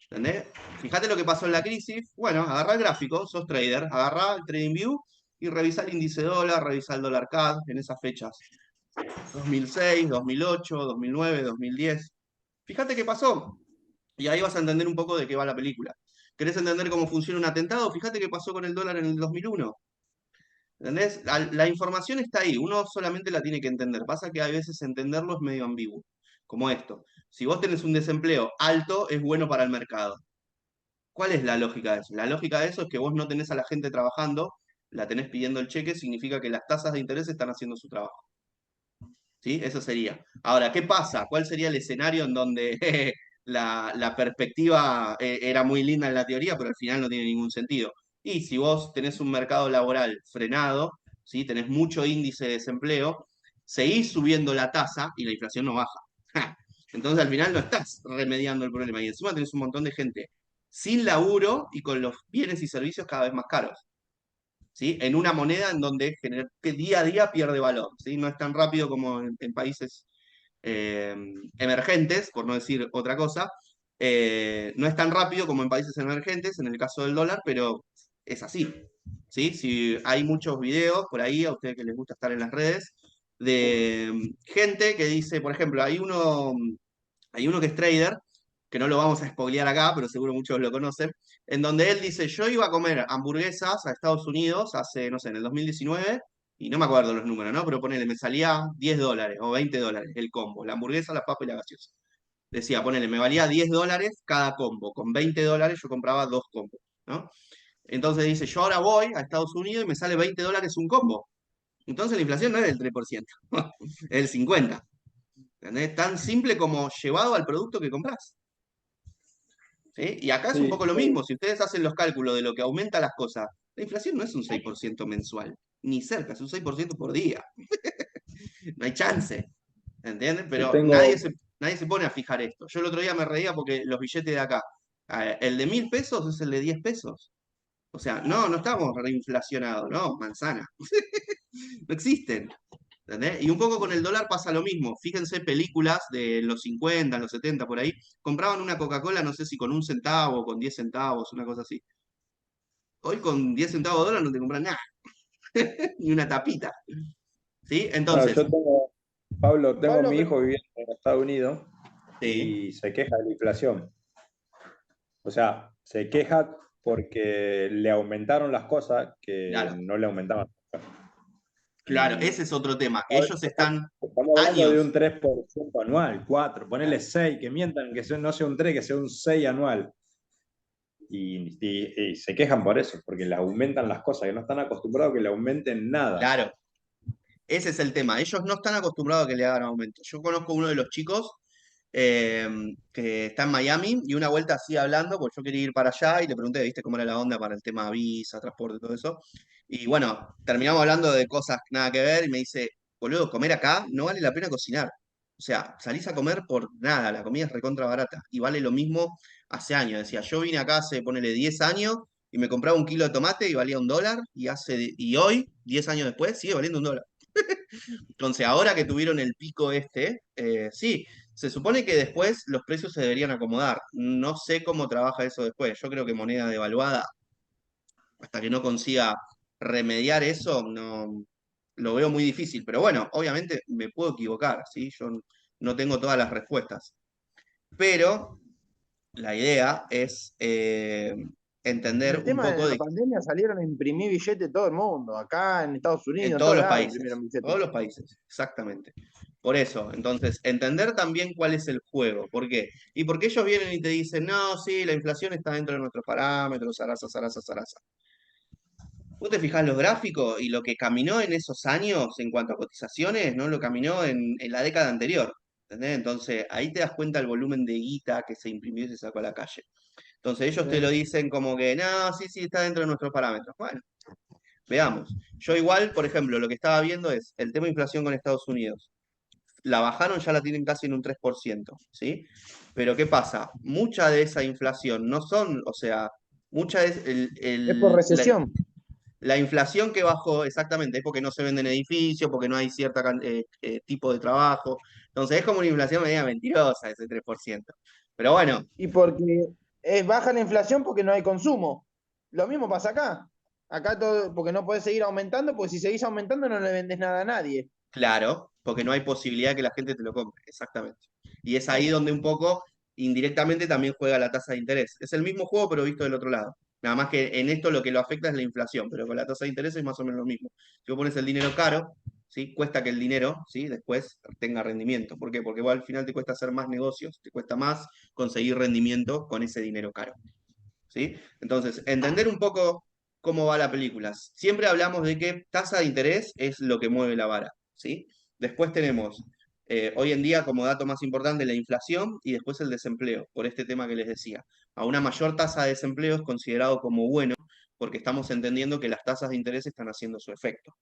¿Entendés? Fíjate lo que pasó en la crisis. Bueno, agarrá el gráfico, sos trader, agarrá el TradingView y revisá el índice dólar, revisá el dólar CAD en esas fechas. 2006, 2008, 2009, 2010. Fíjate qué pasó. Y ahí vas a entender un poco de qué va la película. ¿Querés entender cómo funciona un atentado? Fíjate qué pasó con el dólar en el 2001. ¿Entendés? La información está ahí, uno solamente la tiene que entender. Pasa que a veces entenderlo es medio ambiguo, como esto. Si vos tenés un desempleo alto, es bueno para el mercado. ¿Cuál es la lógica de eso? La lógica de eso es que vos no tenés a la gente trabajando, la tenés pidiendo el cheque, significa que las tasas de interés están haciendo su trabajo. ¿Sí? Eso sería. Ahora, ¿qué pasa? ¿Cuál sería el escenario en donde la perspectiva era muy linda en la teoría, pero al final no tiene ningún sentido? Y si vos tenés un mercado laboral frenado, ¿sí? Tenés mucho índice de desempleo, seguís subiendo la tasa y la inflación no baja. Entonces al final no estás remediando el problema y encima tenés un montón de gente sin laburo y con los bienes y servicios cada vez más caros. ¿Sí? En una moneda en donde que día a día pierde valor, ¿sí? No es tan rápido como en países eh, emergentes, por no decir otra cosa, no es tan rápido como en países emergentes, en el caso del dólar, pero es así, ¿sí? Si hay muchos videos por ahí, a ustedes que les gusta estar en las redes, de gente que dice, por ejemplo, hay uno que es trader, que no lo vamos a spoilear acá, pero seguro muchos lo conocen, en donde él dice, yo iba a comer hamburguesas a Estados Unidos hace, no sé, en el 2019, y no me acuerdo los números, ¿no? Pero ponele, me salía $10 o $20 el combo, la hamburguesa, la papa y la gaseosa. Decía, ponele, me valía $10 cada combo, con $20 yo compraba dos combos, ¿no? Entonces dice, yo ahora voy a Estados Unidos y me sale $20 un combo. Entonces la inflación no es del 3%, es del 50%. ¿Entendés? Tan simple como llevado al producto que compras. ¿Sí? Y acá es un Sí, poco lo mismo. Si ustedes hacen los cálculos de lo que aumenta las cosas, la inflación no es un 6% mensual, ni cerca, es un 6% por día. No hay chance. ¿Entiendes? yo Pero nadie tengo, se pone a fijar esto. Yo el otro día me reía porque los billetes de acá, el de 1.000 pesos es el de 10 pesos. O sea, no estamos reinflacionados, no, manzana. No existen. ¿Entendés? Y un poco con el dólar pasa lo mismo. Fíjense películas de los 50, los 70 por ahí. Compraban una Coca-Cola, no sé si con 1 centavo, con 10 centavos, una cosa así. Hoy con 10 centavos de dólar no te compran nada, ni una tapita. ¿Sí? bueno, Entonces, yo tengo, Pablo, tengo a Pablo, mi pero hijo viviendo en Estados Unidos Sí, y se queja de la inflación. O sea, se queja porque le aumentaron las cosas que claro, no le aumentaban. claro, ese es otro tema, que ellos están Estamos hablando de un años. 3% anual, 4, ponerle Claro. 6, que mientan, que no sea un 3, que sea un 6 anual. Y se quejan por eso, porque le aumentan las cosas, que no están acostumbrados a que le aumenten nada. Claro, ese es el tema. Ellos no están acostumbrados a que le hagan aumento. Yo conozco uno de los chicos eh, que está en Miami y una vuelta así hablando, porque yo quería ir para allá y le pregunté, ¿viste cómo era la onda para el tema visa, transporte, todo eso? Y bueno, terminamos hablando de cosas nada que ver y me dice, boludo, comer acá no vale la pena cocinar. O sea, salís a comer por nada, la comida es recontra barata y vale lo mismo hace años. Decía, yo vine acá hace, ponele 10 años y me compraba un kilo de tomate y valía $1 y hoy, 10 años después, sigue valiendo $1. Entonces, ahora que tuvieron el pico sí, se supone que después los precios se deberían acomodar. No sé cómo trabaja eso después. Yo creo que moneda devaluada, hasta que no consiga remediar eso, no lo veo muy difícil. Pero bueno, obviamente me puedo equivocar, ¿sí? Yo no tengo todas las respuestas. Pero la idea es En entender el un tema de poco la de pandemia salieron a imprimir billetes todo el mundo. Acá en Estados en Unidos, en todos todos los lados países, imprimieron billetes. todos los países, exactamente. Por eso, entonces, entender también cuál es el juego. ¿Por qué? Y porque ellos vienen y te dicen, no, sí, la inflación está dentro de nuestros parámetros, zaraza, zaraza, zaraza. Vos te fijás los gráficos y lo que caminó en esos años en cuanto a cotizaciones, no lo caminó en la década anterior. ¿Entendés? Entonces, ahí te das cuenta el volumen de guita que se imprimió y se sacó a la calle. Entonces, ellos te lo Sí. dicen como que, no, sí, sí, está dentro de nuestros parámetros. Bueno, veamos. Yo igual, por ejemplo, lo que estaba viendo es el tema de inflación con Estados Unidos. La bajaron, ya la tienen casi en un 3%, ¿sí? Pero ¿qué pasa? Mucha de esa inflación no son, o sea, mucha es Es por recesión. la inflación que bajó exactamente es porque no se venden edificios, porque no hay cierta tipo de trabajo. Entonces es como una inflación media mentirosa ese 3%. Pero bueno, Y porque es baja la inflación porque no hay consumo. Lo mismo pasa acá. Acá todo, porque no puedes seguir aumentando, porque si seguís aumentando no le vendes nada a nadie. claro, porque no hay posibilidad de que la gente te lo compre, exactamente. Y es ahí Sí. donde un poco indirectamente también juega la tasa de interés. Es el mismo juego, pero visto del otro lado. Nada más que en esto lo que lo afecta es la inflación, pero con la tasa de interés es más o menos lo mismo. Si vos pones el dinero caro, ¿sí? Cuesta que el dinero, ¿sí? Después tenga rendimiento. ¿Por qué? Porque igual al final te cuesta hacer más negocios, te cuesta más conseguir rendimiento con ese dinero caro. ¿Sí? Entonces, entender un poco cómo va la película. Siempre hablamos de que tasa de interés es lo que mueve la vara, ¿sí? Después tenemos, hoy en día como dato más importante, la inflación y después el desempleo, por este tema que les decía. A una mayor tasa de desempleo es considerado como bueno porque estamos entendiendo que las tasas de interés están haciendo su efecto,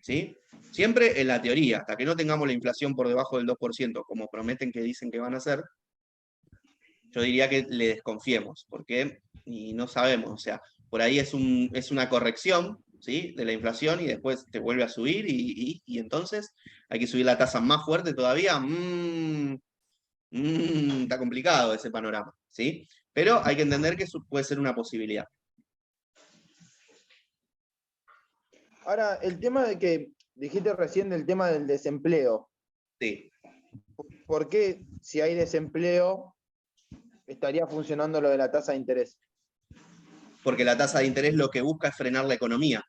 ¿sí? Siempre en la teoría, hasta que no tengamos la inflación por debajo del 2%, como prometen que dicen que van a hacer, yo diría que le desconfiemos, porque y no sabemos, o sea, por ahí es una corrección, ¿sí? De la inflación y después te vuelve a subir y entonces hay que subir la tasa más fuerte todavía. Está complicado ese panorama, ¿sí? Pero hay que entender que eso puede ser una posibilidad. Ahora, el tema de que dijiste recién del tema del desempleo. Sí, ¿Por qué si hay desempleo estaría funcionando lo de la tasa de interés? porque la tasa de interés lo que busca es frenar la economía.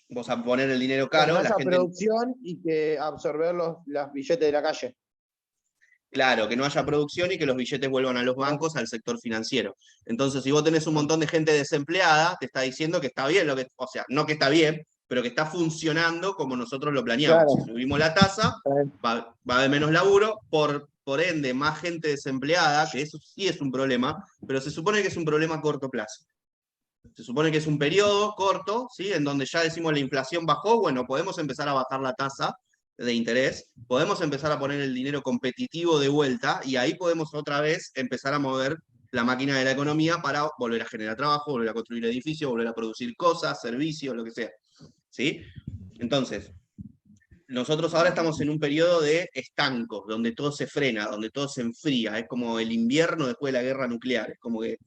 Vos a poner el dinero Que no caro, la haya gente. producción y que absorber los billetes de la calle. Claro, que no haya producción y que los billetes vuelvan a los Claro. bancos, al sector financiero. Entonces, si vos tenés un Ah, montón de gente desempleada, te está diciendo que está bien lo que, o sea, no que está bien, pero que está funcionando como nosotros lo planeamos. Si claro. subimos la tasa, va a haber menos laburo, por ende, más gente desempleada, que eso sí es un problema, pero se supone que es un problema a corto plazo. Se supone que es un periodo corto, ¿sí? En donde ya decimos la inflación bajó, bueno, podemos empezar a bajar la tasa de interés, podemos empezar a poner el dinero competitivo de vuelta y ahí podemos otra vez empezar a mover la máquina de la economía para volver a generar trabajo, volver a construir edificios, volver a producir cosas, servicios, lo que sea. ¿Sí? Entonces, nosotros ahora estamos en un periodo de estancos, donde todo se frena, donde todo se enfría. Es como el invierno después de la guerra nuclear. Es como que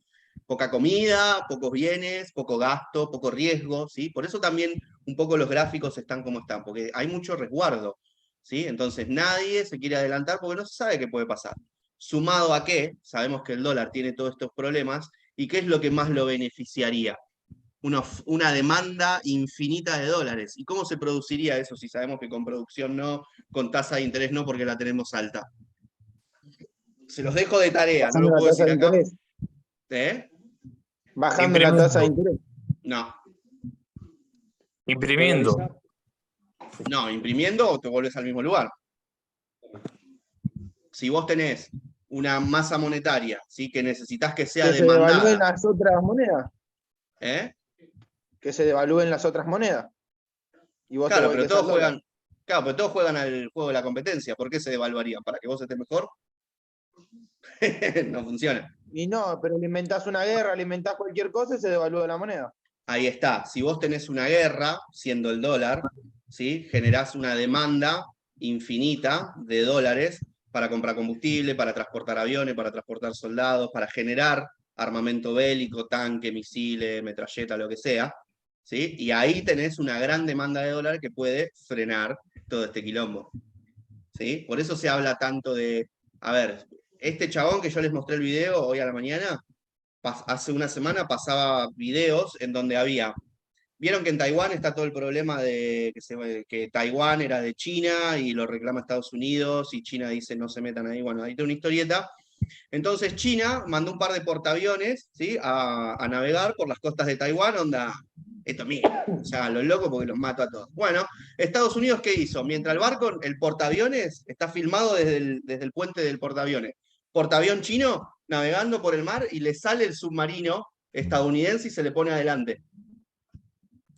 poca comida, pocos bienes, poco gasto, poco riesgo, ¿sí? Por eso también un poco los gráficos están como están, porque hay mucho resguardo. ¿sí? Entonces nadie se quiere adelantar porque no se sabe qué puede pasar. Sumado a que sabemos que el dólar tiene todos estos problemas, ¿y qué es lo que más lo beneficiaría? Una demanda infinita de dólares. ¿Y cómo se produciría eso si sabemos que con producción no, con tasa de interés no, porque la tenemos alta? Se los dejo de tarea, no Bajando lo la puedo tasa decir de acá. interés. ¿Eh? Bajando la tasa de interés. No. Imprimiendo. No, imprimiendo o te vuelves al mismo lugar. Si vos tenés una masa monetaria, ¿sí? Que necesitas que sea Que se devalúen demandada. las otras monedas. ¿Eh? Que se devalúen las otras monedas. Y vos Claro, te pero volques al dólar. todos juegan al juego de la competencia. ¿Por qué se devaluarían? ¿Para que vos estés mejor? No funciona. Y no, pero alimentás una guerra, alimentás cualquier cosa y se devalúa la moneda. Ahí está. Si vos tenés una guerra, siendo el dólar, ¿sí? Generás una demanda infinita de dólares para comprar combustible, para transportar aviones, para transportar soldados, para generar armamento bélico, tanque, misiles, metralleta, lo que sea. ¿Sí? Y ahí tenés una gran demanda de dólares que puede frenar todo este quilombo. ¿Sí? Por eso se habla tanto de, a ver, este chabón que yo les mostré el video hoy a la mañana, hace una semana pasaba videos en donde había, vieron que en Taiwán está todo el problema de que Taiwán era de China y lo reclama Estados Unidos y China dice no se metan ahí, bueno, ahí está una historieta. Entonces China mandó un par de portaaviones, ¿sí? a navegar por las costas de Taiwán, onda, esto mío, o sea, los locos porque los mato a todos. Bueno, Estados Unidos, ¿qué hizo? Mientras el barco, el portaaviones, está filmado desde el puente del portaaviones. Portaavión chino navegando por el mar y le sale el submarino estadounidense y se le pone adelante.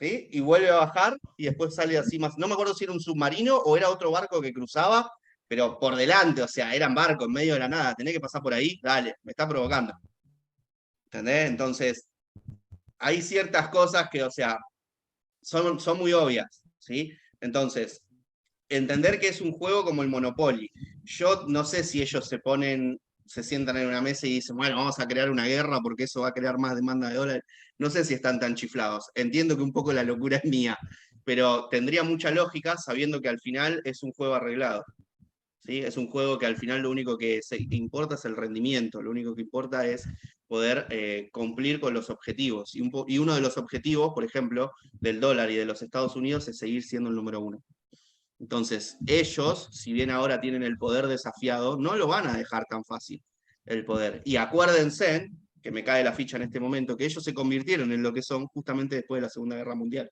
¿Sí? Y vuelve a bajar y después sale así más. No me acuerdo si era un submarino o era otro barco que cruzaba, pero por delante, o sea, eran barcos en medio de la nada. Tenés que pasar por ahí, dale, me está provocando. ¿Entendés? Entonces, hay ciertas cosas que, o sea, son muy obvias, ¿sí? Entonces, entender que es un juego como el Monopoly. Yo no sé si ellos se sientan en una mesa y dicen, bueno, vamos a crear una guerra porque eso va a crear más demanda de dólares. No sé si están tan chiflados. Entiendo que un poco la locura es mía, pero tendría mucha lógica sabiendo que al final es un juego arreglado. ¿Sí? Es un juego que al final lo único que importa es el rendimiento, lo único que importa es poder cumplir con los objetivos. Y uno de los objetivos, por ejemplo, del dólar y de los Estados Unidos es seguir siendo el número uno. Entonces, ellos, si bien ahora tienen el poder desafiado, no lo van a dejar tan fácil, el poder. Y acuérdense, que me cae la ficha en este momento, que ellos se convirtieron en lo que son justamente después de la Segunda Guerra Mundial.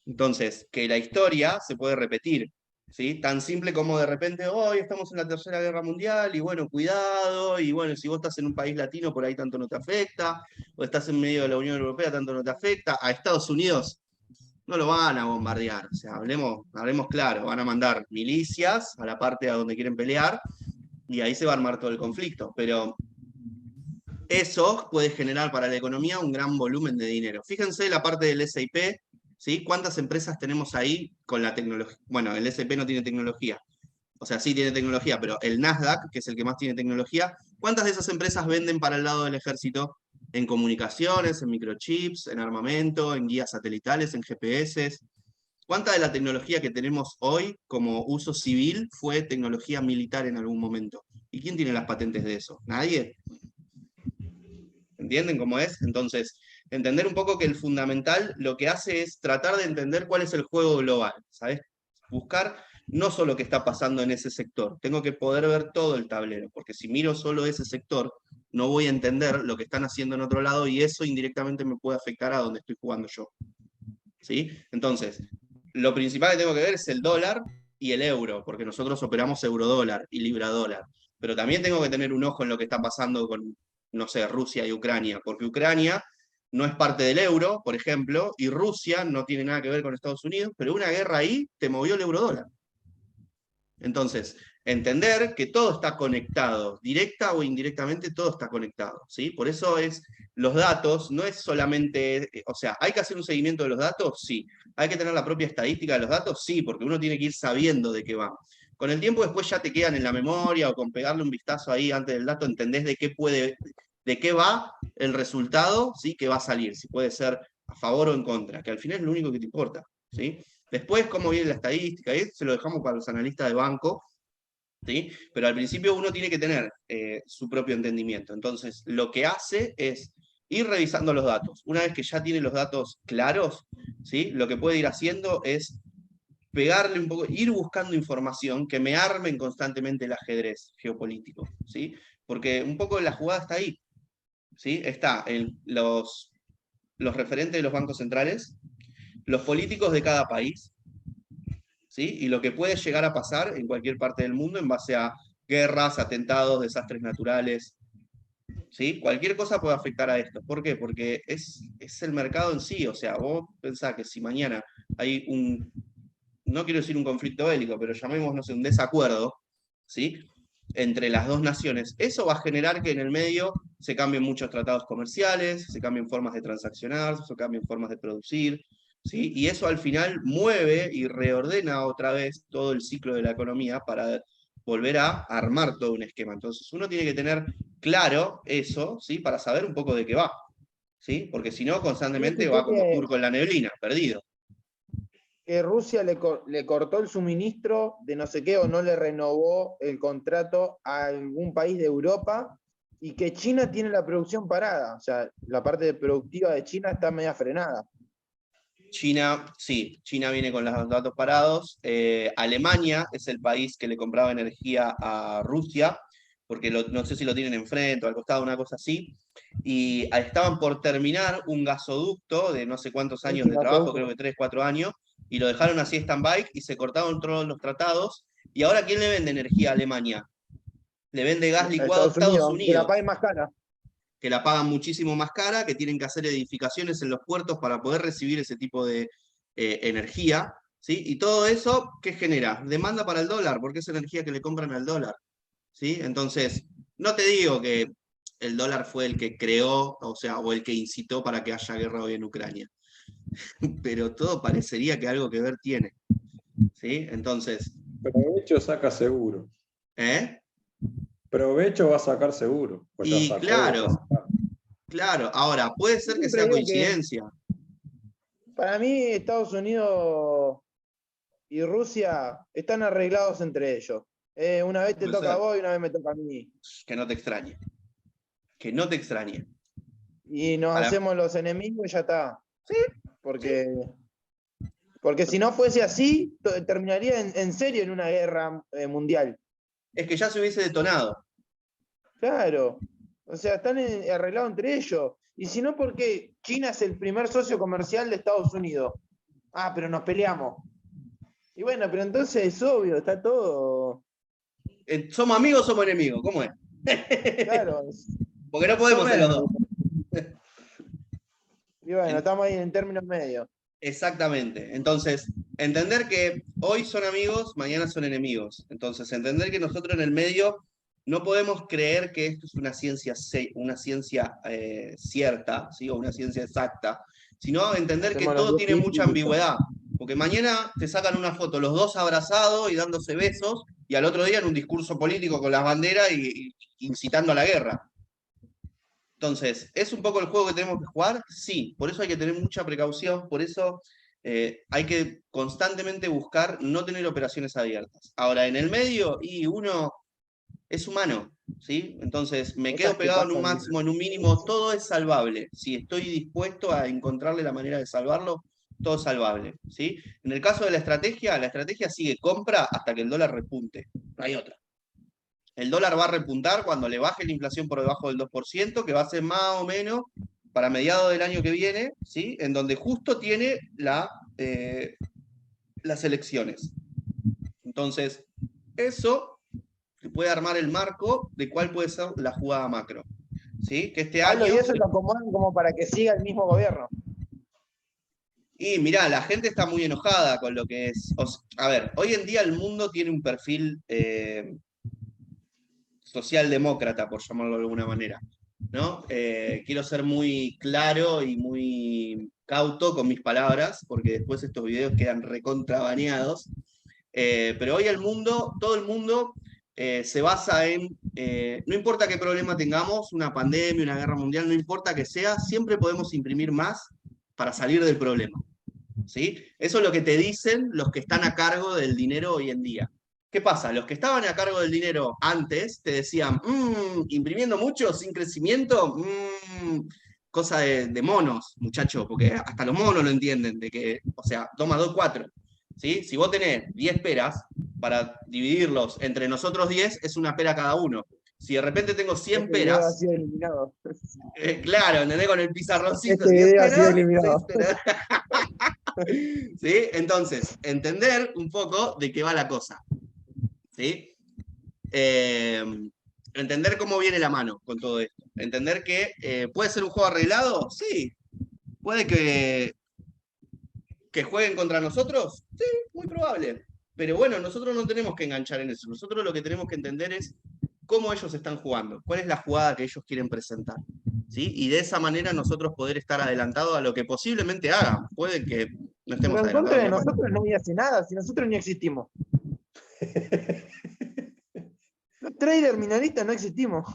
Entonces, que la historia se puede repetir, ¿sí? Tan simple como de repente, hoy estamos en la Tercera Guerra Mundial, y bueno, cuidado, y bueno, si vos estás en un país latino, por ahí tanto no te afecta, o estás en medio de la Unión Europea, tanto no te afecta. A Estados Unidos no lo van a bombardear, o sea, hablemos claro, van a mandar milicias a la parte a donde quieren pelear, y ahí se va a armar todo el conflicto, pero eso puede generar para la economía un gran volumen de dinero. Fíjense la parte del S&P, ¿sí? ¿Cuántas empresas tenemos ahí con la tecnología? Bueno, el S&P no tiene tecnología, o sea, sí tiene tecnología, pero el Nasdaq, que es el que más tiene tecnología, ¿cuántas de esas empresas venden para el lado del ejército? En comunicaciones, en microchips, en armamento, en guías satelitales, en GPS. ¿Cuánta de la tecnología que tenemos hoy como uso civil fue tecnología militar en algún momento? ¿Y quién tiene las patentes de eso? ¿Nadie? ¿Entienden cómo es? Entonces, entender un poco que el fundamental lo que hace es tratar de entender cuál es el juego global, ¿sabes? Buscar no solo qué está pasando en ese sector, tengo que poder ver todo el tablero, porque si miro solo ese sector, no voy a entender lo que están haciendo en otro lado y eso indirectamente me puede afectar a donde estoy jugando yo. ¿Sí? Entonces, lo principal que tengo que ver es el dólar y el euro, porque nosotros operamos euro-dólar y libra-dólar. Pero también tengo que tener un ojo en lo que está pasando con, no sé, Rusia y Ucrania, porque Ucrania no es parte del euro, por ejemplo, y Rusia no tiene nada que ver con Estados Unidos, pero una guerra ahí te movió el euro-dólar. Entonces, entender que todo está conectado, directa o indirectamente, todo está conectado, ¿sí? Por eso los datos, no es solamente, o sea, ¿hay que hacer un seguimiento de los datos? Sí. ¿Hay que tener la propia estadística de los datos? Sí, porque uno tiene que ir sabiendo de qué va. Con el tiempo después ya te quedan en la memoria o con pegarle un vistazo ahí antes del dato, entendés de qué va el resultado, ¿sí? Que va a salir, si puede ser a favor o en contra, que al final es lo único que te importa, ¿sí? Después, cómo viene la estadística, y eso se lo dejamos para los analistas de banco, ¿sí? Pero al principio uno tiene que tener su propio entendimiento. Entonces, lo que hace es ir revisando los datos. Una vez que ya tiene los datos claros, ¿sí? Lo que puede ir haciendo es pegarle un poco, ir buscando información que me armen constantemente el ajedrez geopolítico, ¿sí? Porque un poco la jugada está ahí, ¿sí? Está en los referentes de los bancos centrales, los políticos de cada país, ¿sí? Y lo que puede llegar a pasar en cualquier parte del mundo en base a guerras, atentados, desastres naturales, ¿sí? Cualquier cosa puede afectar a esto. ¿Por qué? Porque es el mercado en sí, o sea, vos pensás que si mañana hay no quiero decir un conflicto bélico, pero llamémoslo, no sé, un desacuerdo, ¿sí? Entre las dos naciones, eso va a generar que en el medio se cambien muchos tratados comerciales, se cambien formas de transaccionar, se cambien formas de producir, ¿sí? Y eso al final mueve y reordena otra vez todo el ciclo de la economía para volver a armar todo un esquema. Entonces uno tiene que tener claro eso, ¿sí? Para saber un poco de qué va, ¿sí? Porque si no, Yo constantemente escuché va como turco en la neblina, perdido. que Rusia le cortó el suministro de no sé qué o no le renovó el contrato a algún país de Europa y que China tiene la producción parada. O sea, la parte productiva de China está media frenada. China, sí, China viene con los datos parados. Alemania es el país que le compraba energía a Rusia, porque no sé si lo tienen enfrente o al costado, una cosa así. Y estaban por terminar un gasoducto de no sé cuántos años de trabajo, creo que 3, 4 años, y lo dejaron así stand-by y se cortaron todos los tratados. ¿Y ahora quién le vende energía a Alemania? Le vende gas licuado a Estados Que la Unidos, pague más cara. que la pagan muchísimo más cara, que tienen que hacer edificaciones en los puertos para poder recibir ese tipo de energía, ¿sí? Y todo eso, ¿qué genera? Demanda para el dólar, porque es energía que le compran al dólar, ¿sí? Entonces, no te digo que el dólar fue el que creó, o sea, o el que incitó para que haya guerra hoy en Ucrania, pero todo parecería que algo que ver tiene, ¿sí? Entonces, Provecho saca seguro. ¿eh? Provecho va a sacar seguro. Pues ya Y sacó, claro, claro, ahora, puede Yo ser que siempre sea digo que coincidencia. para mí Estados Unidos y Rusia están arreglados entre ellos. Una vez te Puede toca a ser, vos y una vez me toca a mí. que no te extrañe. Que no te extrañe. Y nos Para, hacemos los enemigos y ya está. sí, sí. Porque si no fuese así, terminaría en serio en una guerra mundial. Es que ya se hubiese detonado. Claro. O sea, están arreglados entre ellos. Y si no, ¿por qué China es el primer socio comercial de Estados Unidos? Ah, pero nos peleamos. Y bueno, pero entonces es obvio, está todo. ¿Somos amigos o somos enemigos? ¿Cómo es? Claro. Porque no podemos ser los Somos. dos. Y bueno, estamos ahí en términos medios. Exactamente. Entonces, entender que hoy son amigos, mañana son enemigos. Entonces, entender que nosotros en el medio no podemos creer que esto es una ciencia cierta, ¿sí? O una ciencia exacta, sino entender que Hacemos los todo tiene 10 mucha y listo. ambigüedad. Porque mañana te sacan una foto, los dos abrazados y dándose besos, y al otro día en un discurso político con las banderas y incitando a la guerra. Entonces, ¿es un poco el juego que tenemos que jugar? Sí, por eso hay que tener mucha precaución, por eso hay que constantemente buscar no tener operaciones abiertas. Ahora, en el medio, y uno es humano, ¿sí? Entonces, me Cosas quedo que pegado en un pasan. máximo, en un mínimo, todo es salvable. Si estoy dispuesto a encontrarle la manera de salvarlo, todo es salvable, ¿sí? En el caso de la estrategia sigue compra hasta que el dólar repunte, no hay otra. El dólar va a repuntar cuando le baje la inflación por debajo del 2%, que va a ser más o menos para mediados del año que viene, ¿sí? En donde justo tiene las elecciones. Entonces, eso puede armar el marco de cuál puede ser la jugada macro. ¿Sí? Que este Pablo, año... y eso lo acomodan como para que siga el mismo gobierno. Y mirá, la gente está muy enojada con lo que es... a ver, hoy en día el mundo tiene un perfil socialdemócrata, por llamarlo de alguna manera, ¿no? Quiero ser muy claro y muy cauto con mis palabras, porque después estos videos quedan recontrabaneados. Pero hoy todo el mundo se basa en, no importa qué problema tengamos, una pandemia, una guerra mundial, no importa que sea, siempre podemos imprimir más para salir del problema. ¿sí? Eso es lo que te dicen los que están a cargo del dinero hoy en día. ¿Qué pasa? Los que estaban a cargo del dinero antes te decían, imprimiendo mucho, sin crecimiento, cosa de monos, muchacho, porque hasta los monos lo entienden, de que, o sea, 2 más 2, 4. ¿Sí? Si vos tenés 10 peras, para dividirlos entre nosotros 10, es una pera cada uno. Si de repente tengo 100 Este video ha peras, sido eliminado. claro, ¿entendés? Con el pizarroncito, Este 10 video ha sido peras, 6 eliminado. peras. ¿Sí? Entonces, entender un poco de qué va la cosa. ¿Sí? Entender cómo viene la mano con todo esto. Entender que puede ser un juego arreglado, sí. Puede que jueguen contra nosotros, sí, muy probable. Pero bueno, nosotros no tenemos que enganchar en eso. Nosotros lo que tenemos que entender es cómo ellos están jugando, cuál es la jugada que ellos quieren presentar. ¿Sí? Y de esa manera nosotros poder estar adelantados a lo que posiblemente hagan. Puede que no estemos Pero en contra adelantados. de nosotros no hace nada, si nosotros ni existimos. Los traders minoristas no existimos.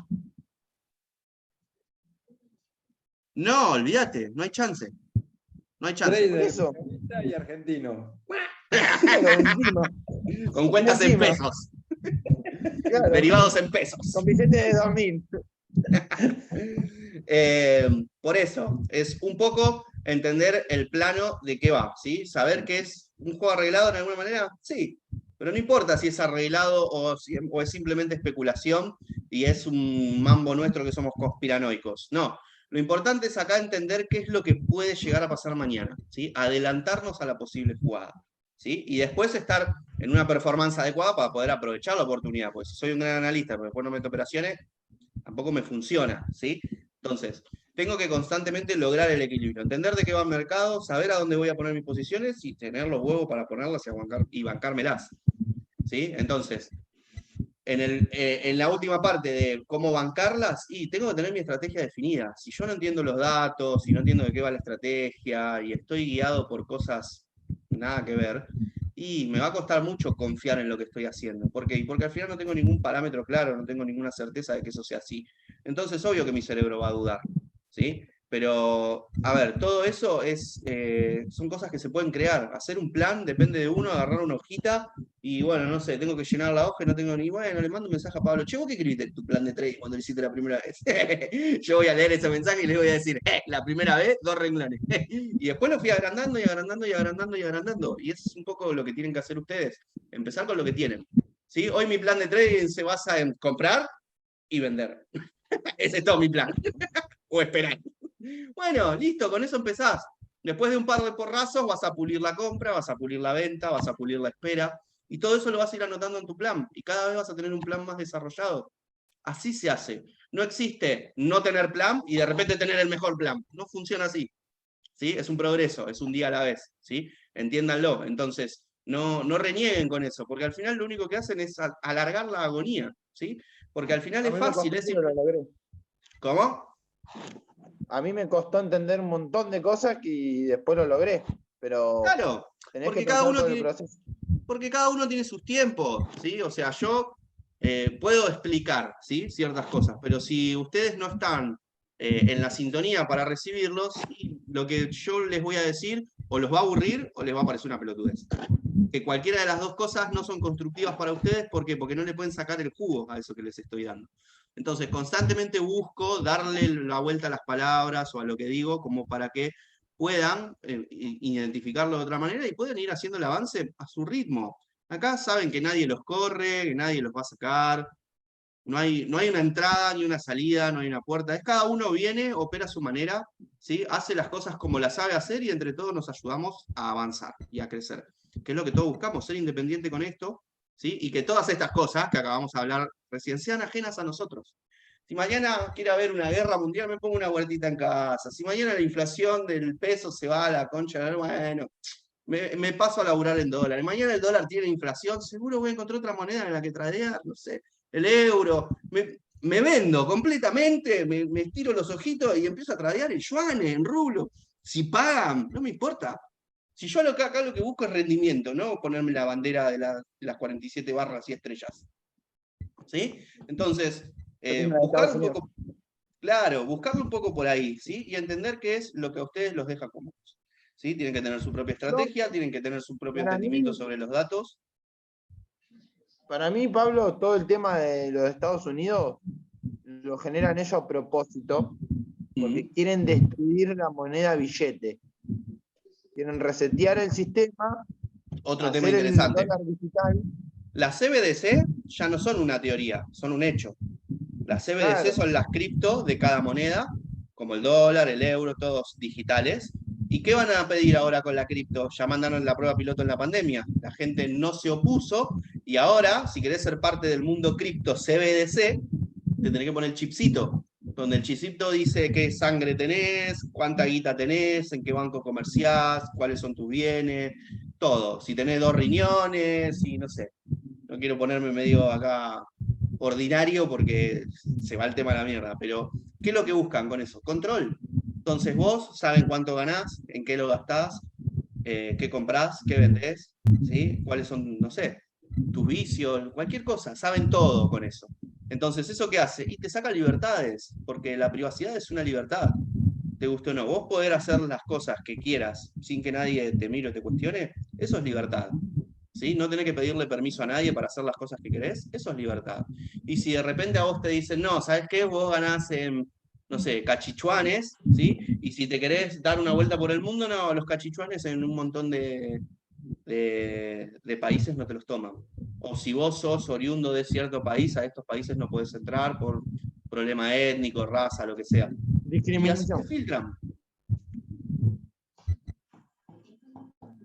No, olvídate, no hay chance. No hay chance. Por eso. Y argentino. Claro, encima. Con cuentas en Encima. pesos. Claro, Derivados en pesos. con billetes de 2000. Por eso, es un poco entender el plano de qué va, ¿sí? Saber que es un juego arreglado en alguna manera, sí, pero no importa si es arreglado o es simplemente especulación y es un mambo nuestro que somos conspiranoicos. No, lo importante es acá entender qué es lo que puede llegar a pasar mañana, ¿sí? Adelantarnos a la posible jugada, ¿sí? Y después estar en una performance adecuada para poder aprovechar la oportunidad, porque si soy un gran analista, pero después no meto operaciones, tampoco me funciona, ¿sí? Entonces, tengo que constantemente lograr el equilibrio, entender de qué va el mercado, saber a dónde voy a poner mis posiciones y tener los huevos para ponerlas y bancármelas, ¿sí? Entonces, en la última parte de cómo bancarlas, y tengo que tener mi estrategia definida. Si yo no entiendo los datos, si no entiendo de qué va la estrategia y estoy guiado por cosas nada que ver, y me va a costar mucho confiar en lo que estoy haciendo. ¿Por qué? Porque al final no tengo ningún parámetro claro, no tengo ninguna certeza de que eso sea así. Entonces, obvio que mi cerebro va a dudar, ¿sí? Pero, a ver, todo eso son cosas que se pueden crear. Hacer un plan depende de uno, agarrar una hojita y, bueno, no sé, tengo que llenar la hoja y no tengo ni, bueno, le mando un mensaje a Pablo. Che, ¿vos qué escribiste tu plan de trading cuando lo hiciste la primera vez? Yo voy a leer ese mensaje y le voy a decir, la primera vez, 2 renglones. Y después lo fui agrandando y agrandando y agrandando y agrandando. Y eso es un poco lo que tienen que hacer ustedes. Empezar con lo que tienen. ¿Sí? Hoy mi plan de trading se basa en comprar y vender. Ese es todo mi plan. O esperar. Bueno, listo, con eso empezás. Después de un par de porrazos vas a pulir la compra, vas a pulir la venta, vas a pulir la espera, y todo eso lo vas a ir anotando en tu plan, y cada vez vas a tener un plan más desarrollado. Así se hace. No existe no tener plan y de repente tener el mejor plan. No funciona así. ¿Sí? Es un progreso, es un día a la vez. ¿Sí? Entiéndanlo. Entonces, no renieguen con eso, porque al final lo único que hacen es alargar la agonía. ¿Sí? Porque al final A es mí me fácil. costó, pero lo logré. ¿Cómo? A mí me costó entender un montón de cosas y después lo logré. Pero Claro, tenés porque que cada pasar uno por el tiene, proceso. porque cada uno tiene sus tiempos, ¿sí? O sea, yo puedo explicar, ¿sí? Ciertas cosas, pero si ustedes no están en la sintonía para recibirlos, lo que yo les voy a decir o los va a aburrir o les va a parecer una pelotudez. Que cualquiera de las dos cosas no son constructivas para ustedes, ¿por qué? Porque no le pueden sacar el jugo a eso que les estoy dando. Entonces, constantemente busco darle la vuelta a las palabras o a lo que digo, como para que puedan identificarlo de otra manera y puedan ir haciendo el avance a su ritmo. Acá saben que nadie los corre, que nadie los va a sacar, no hay una entrada ni una salida, no hay una puerta. Es cada uno viene, opera a su manera, ¿sí? Hace las cosas como las sabe hacer y entre todos nos ayudamos a avanzar y a crecer. Que es lo que todos buscamos, ser independiente con esto, ¿sí? Y que todas estas cosas que acabamos de hablar recién sean ajenas a nosotros. Si mañana quiere haber una guerra mundial, me pongo una huertita en casa. Si mañana la inflación del peso se va a la concha, bueno, me paso a laburar en dólares. Mañana el dólar tiene inflación, seguro voy a encontrar otra moneda en la que tradear, no sé, el euro. Me vendo completamente, me estiro los ojitos y empiezo a tradear en yuanes, en rublo. Si pagan, no me importa. Si yo acá lo que busco es rendimiento, no ponerme la bandera de las 47 barras y estrellas. ¿Sí? Entonces, buscar un poco, claro, buscarlo un poco por ahí, ¿sí? Y entender qué es lo que a ustedes los deja cómodos. ¿sí? Tienen que tener su propia estrategia, tienen que tener su propio Para entendimiento mí, sobre los datos. para mí, Pablo, todo el tema de los Estados Unidos lo generan ellos a propósito, porque quieren destruir la moneda billete. Quieren resetear el sistema, Otro tema hacer el interesante. dólar digital. Las CBDC ya no son una teoría, son un hecho. Las CBDC Claro. son las cripto de cada moneda, como el dólar, el euro, todos digitales. ¿Y qué van a pedir ahora con la cripto? Ya mandaron la prueba piloto en la pandemia. La gente no se opuso y ahora, si querés ser parte del mundo cripto CBDC, te tenés que poner el chipcito, donde el chipcito dice qué sangre tenés, cuánta guita tenés, en qué banco comerciás, cuáles son tus bienes, todo. Si tenés 2 riñones y no sé. No quiero ponerme medio acá ordinario porque se va el tema a la mierda, pero ¿qué es lo que buscan con eso? Control. Entonces vos saben cuánto ganás, en qué lo gastás, qué comprás, qué vendés, ¿sí? Cuáles son, no sé, tus vicios, cualquier cosa, saben todo con eso. Entonces, ¿eso qué hace? Y te saca libertades, porque la privacidad es una libertad. Te guste o no, vos poder hacer las cosas que quieras sin que nadie te mire o te cuestione, eso es libertad. ¿Sí? No tenés que pedirle permiso a nadie para hacer las cosas que querés, eso es libertad. Y si de repente a vos te dicen, no, ¿sabes qué? Vos ganás en, no sé, cachichuanes, ¿sí? Y si te querés dar una vuelta por el mundo, no, los cachichuanes en un montón de países no te los toman. O si vos sos oriundo de cierto país, a estos países no podés entrar por problema étnico, raza, lo que sea. Y así te Discriminación. filtran.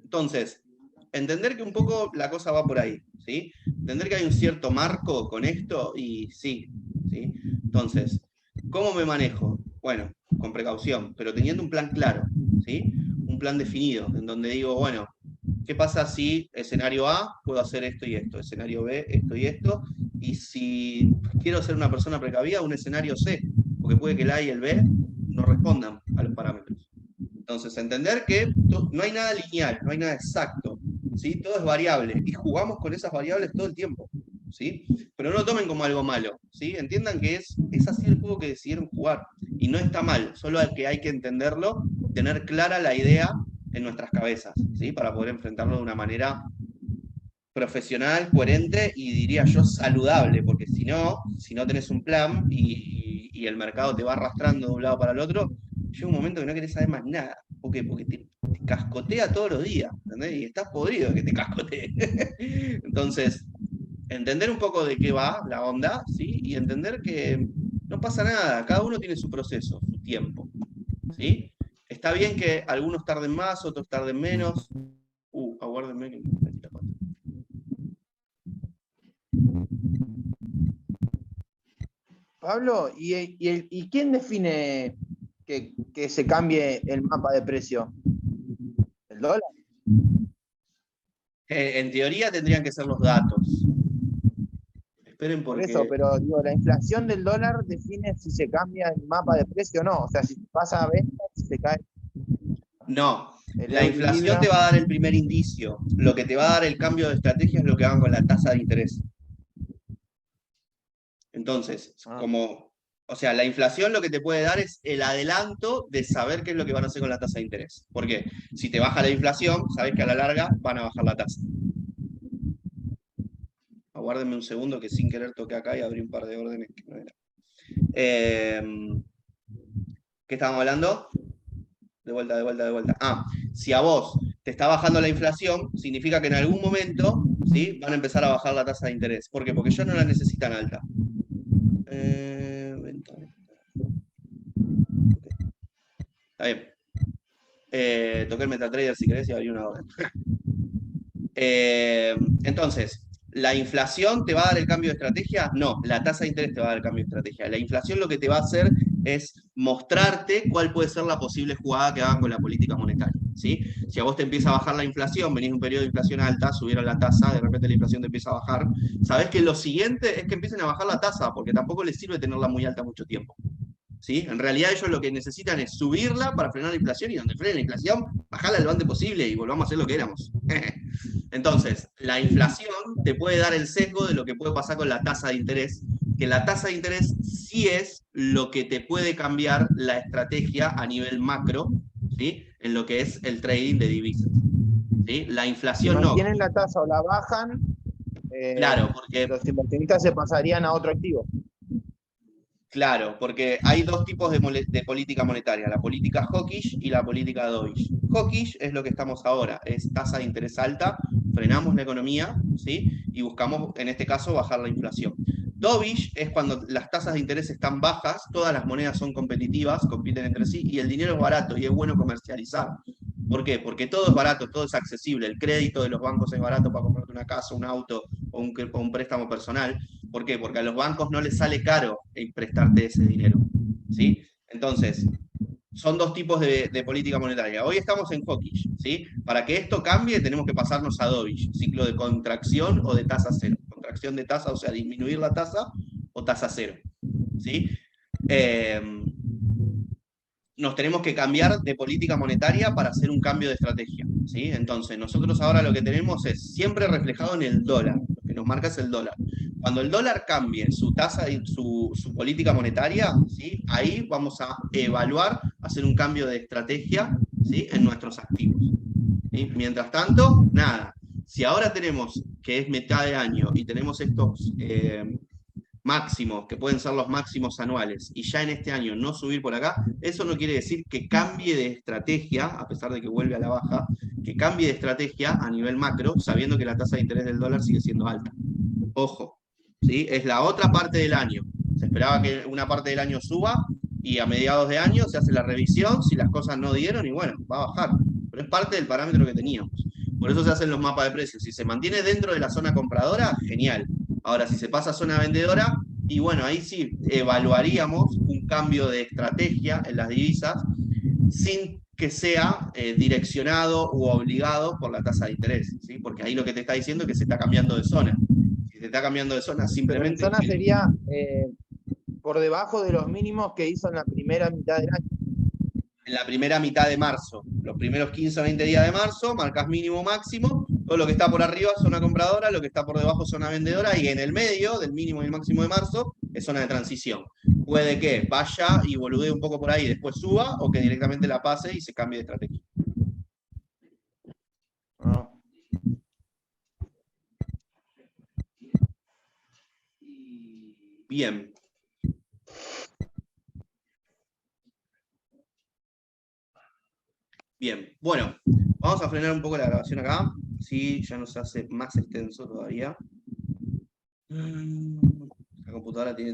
Entonces, entender que un poco la cosa va por ahí, ¿sí? Entender que hay un cierto marco con esto y sí, ¿sí? Entonces, ¿cómo me manejo? Bueno, con precaución, pero teniendo un plan claro, ¿sí? Un plan definido, en donde digo, bueno, ¿qué pasa si escenario A puedo hacer esto y esto? Escenario B, esto y esto. Y si quiero ser una persona precavida, un escenario C, porque puede que el A y el B no respondan a los parámetros. Entonces, entender que no hay nada lineal, no hay nada exacto, ¿sí? Todo es variable y jugamos con esas variables todo el tiempo, ¿sí? Pero no lo tomen como algo malo, ¿sí? Entiendan que es así el juego que decidieron jugar y no está mal, solo que hay que entenderlo, tener clara la idea en nuestras cabezas, ¿sí? Para poder enfrentarlo de una manera profesional, coherente y diría yo saludable, porque si no tenés un plan y el mercado te va arrastrando de un lado para el otro, llega un momento que no querés saber más nada. ¿Por qué? Porque te cascotea todos los días, ¿entendés? Y estás podrido de que te cascotee. Entonces, entender un poco de qué va la onda, ¿sí? Y entender que no pasa nada, cada uno tiene su proceso, su tiempo, ¿sí? Está bien que algunos tarden más, otros tarden menos. Aguárdenme que me tira cuatro. Pablo, ¿y quién define que se cambie el mapa de precio? ¿El dólar? En teoría tendrían que ser los datos. Esperen Por porque... eso, pero digo, la inflación del dólar define si se cambia el mapa de precio o no. O sea, si pasa a venta, si se cae No, el la euro y inflación libra. te va a dar el primer indicio. Lo que te va a dar el cambio de estrategia es lo que hagan con la tasa de interés. Entonces, o sea, la inflación lo que te puede dar es el adelanto de saber qué es lo que van a hacer con la tasa de interés. Porque si te baja la inflación, sabes que a la larga van a bajar la tasa. Aguárdenme un segundo que sin querer toqué acá y abrí un par de órdenes que no era. ¿Qué estábamos hablando? De vuelta. Si a vos te está bajando la inflación, significa que en algún momento, ¿sí? Van a empezar a bajar la tasa de interés. ¿Por qué? Porque ellos no la necesitan alta. Está bien. Toqué el MetaTrader si querés y abrí una orden. Entonces, ¿la inflación te va a dar el cambio de estrategia? No, la tasa de interés te va a dar el cambio de estrategia. La inflación lo que te va a hacer es mostrarte cuál puede ser la posible jugada que hagan con la política monetaria, ¿sí? Si a vos te empieza a bajar la inflación, venís de un periodo de inflación alta, subieron la tasa, de repente la inflación te empieza a bajar, sabés que lo siguiente es que empiecen a bajar la tasa, porque tampoco les sirve tenerla muy alta mucho tiempo. ¿Sí? En realidad ellos lo que necesitan es subirla para frenar la inflación y donde frene la inflación, bajarla lo antes posible y volvamos a hacer lo que éramos. Entonces, la inflación te puede dar el sesgo de lo que puede pasar con la tasa de interés, que la tasa de interés sí es lo que te puede cambiar la estrategia a nivel macro, ¿sí? En lo que es el trading de divisas. ¿Sí? La Si inflación no. mantienen la tasa o la bajan, Claro, porque los inversionistas se pasarían a otro activo. Claro, porque hay dos tipos de política monetaria, la política hawkish y la política dovish. Hawkish es lo que estamos ahora, es tasa de interés alta, frenamos la economía, ¿sí? Y buscamos, en este caso, bajar la inflación. Dovish es cuando las tasas de interés están bajas, todas las monedas son competitivas, compiten entre sí, y el dinero es barato y es bueno comercializar. ¿Por qué? Porque todo es barato, todo es accesible. El crédito de los bancos es barato para comprarte una casa, un auto o un préstamo personal. ¿Por qué? Porque a los bancos no les sale caro prestarte ese dinero. ¿Sí? Entonces, son dos tipos de política monetaria. Hoy estamos en hawkish, ¿sí? Para que esto cambie tenemos que pasarnos a dovish, ciclo de contracción o de tasa cero. Contracción de tasa, o sea, disminuir la tasa o tasa cero, ¿sí? Nos tenemos que cambiar de política monetaria para hacer un cambio de estrategia, ¿sí? Entonces, nosotros ahora lo que tenemos es siempre reflejado en el dólar, lo que nos marca es el dólar. Cuando el dólar cambie su tasa y su política monetaria, ¿sí? Ahí vamos a evaluar, hacer un cambio de estrategia, ¿sí? En nuestros activos. ¿Sí? Mientras tanto, nada. Si ahora tenemos que es mitad de año y tenemos estos máximos, que pueden ser los máximos anuales, y ya en este año no subir por acá, eso no quiere decir que cambie de estrategia, a pesar de que vuelve a la baja, que cambie de estrategia a nivel macro, sabiendo que la tasa de interés del dólar sigue siendo alta. Ojo, ¿sí? Es la otra parte del año. Se esperaba que una parte del año suba y a mediados de año se hace la revisión, si las cosas no dieron y bueno, va a bajar. Pero es parte del parámetro que teníamos. Por eso se hacen los mapas de precios. Si se mantiene dentro de la zona compradora, genial. Ahora, si se pasa a zona vendedora, y bueno, ahí sí evaluaríamos un cambio de estrategia en las divisas sin que sea direccionado u obligado por la tasa de interés, ¿sí? Porque ahí lo que te está diciendo es que se está cambiando de zona. Si se está cambiando de zona, Pero en simplemente... zona sería por debajo de los mínimos que hizo en la primera mitad del año. En la primera mitad de marzo, los primeros 15 o 20 días de marzo, marcas mínimo máximo, todo lo que está por arriba es zona compradora, lo que está por debajo es zona vendedora, y en el medio del mínimo y el máximo de marzo es zona de transición. Puede que vaya y boludee un poco por ahí y después suba, o que directamente la pase y se cambie de estrategia. Ah. Bien. Bien, bueno, vamos a frenar un poco la grabación acá, sí, ya nos hace más extenso todavía. La computadora tiene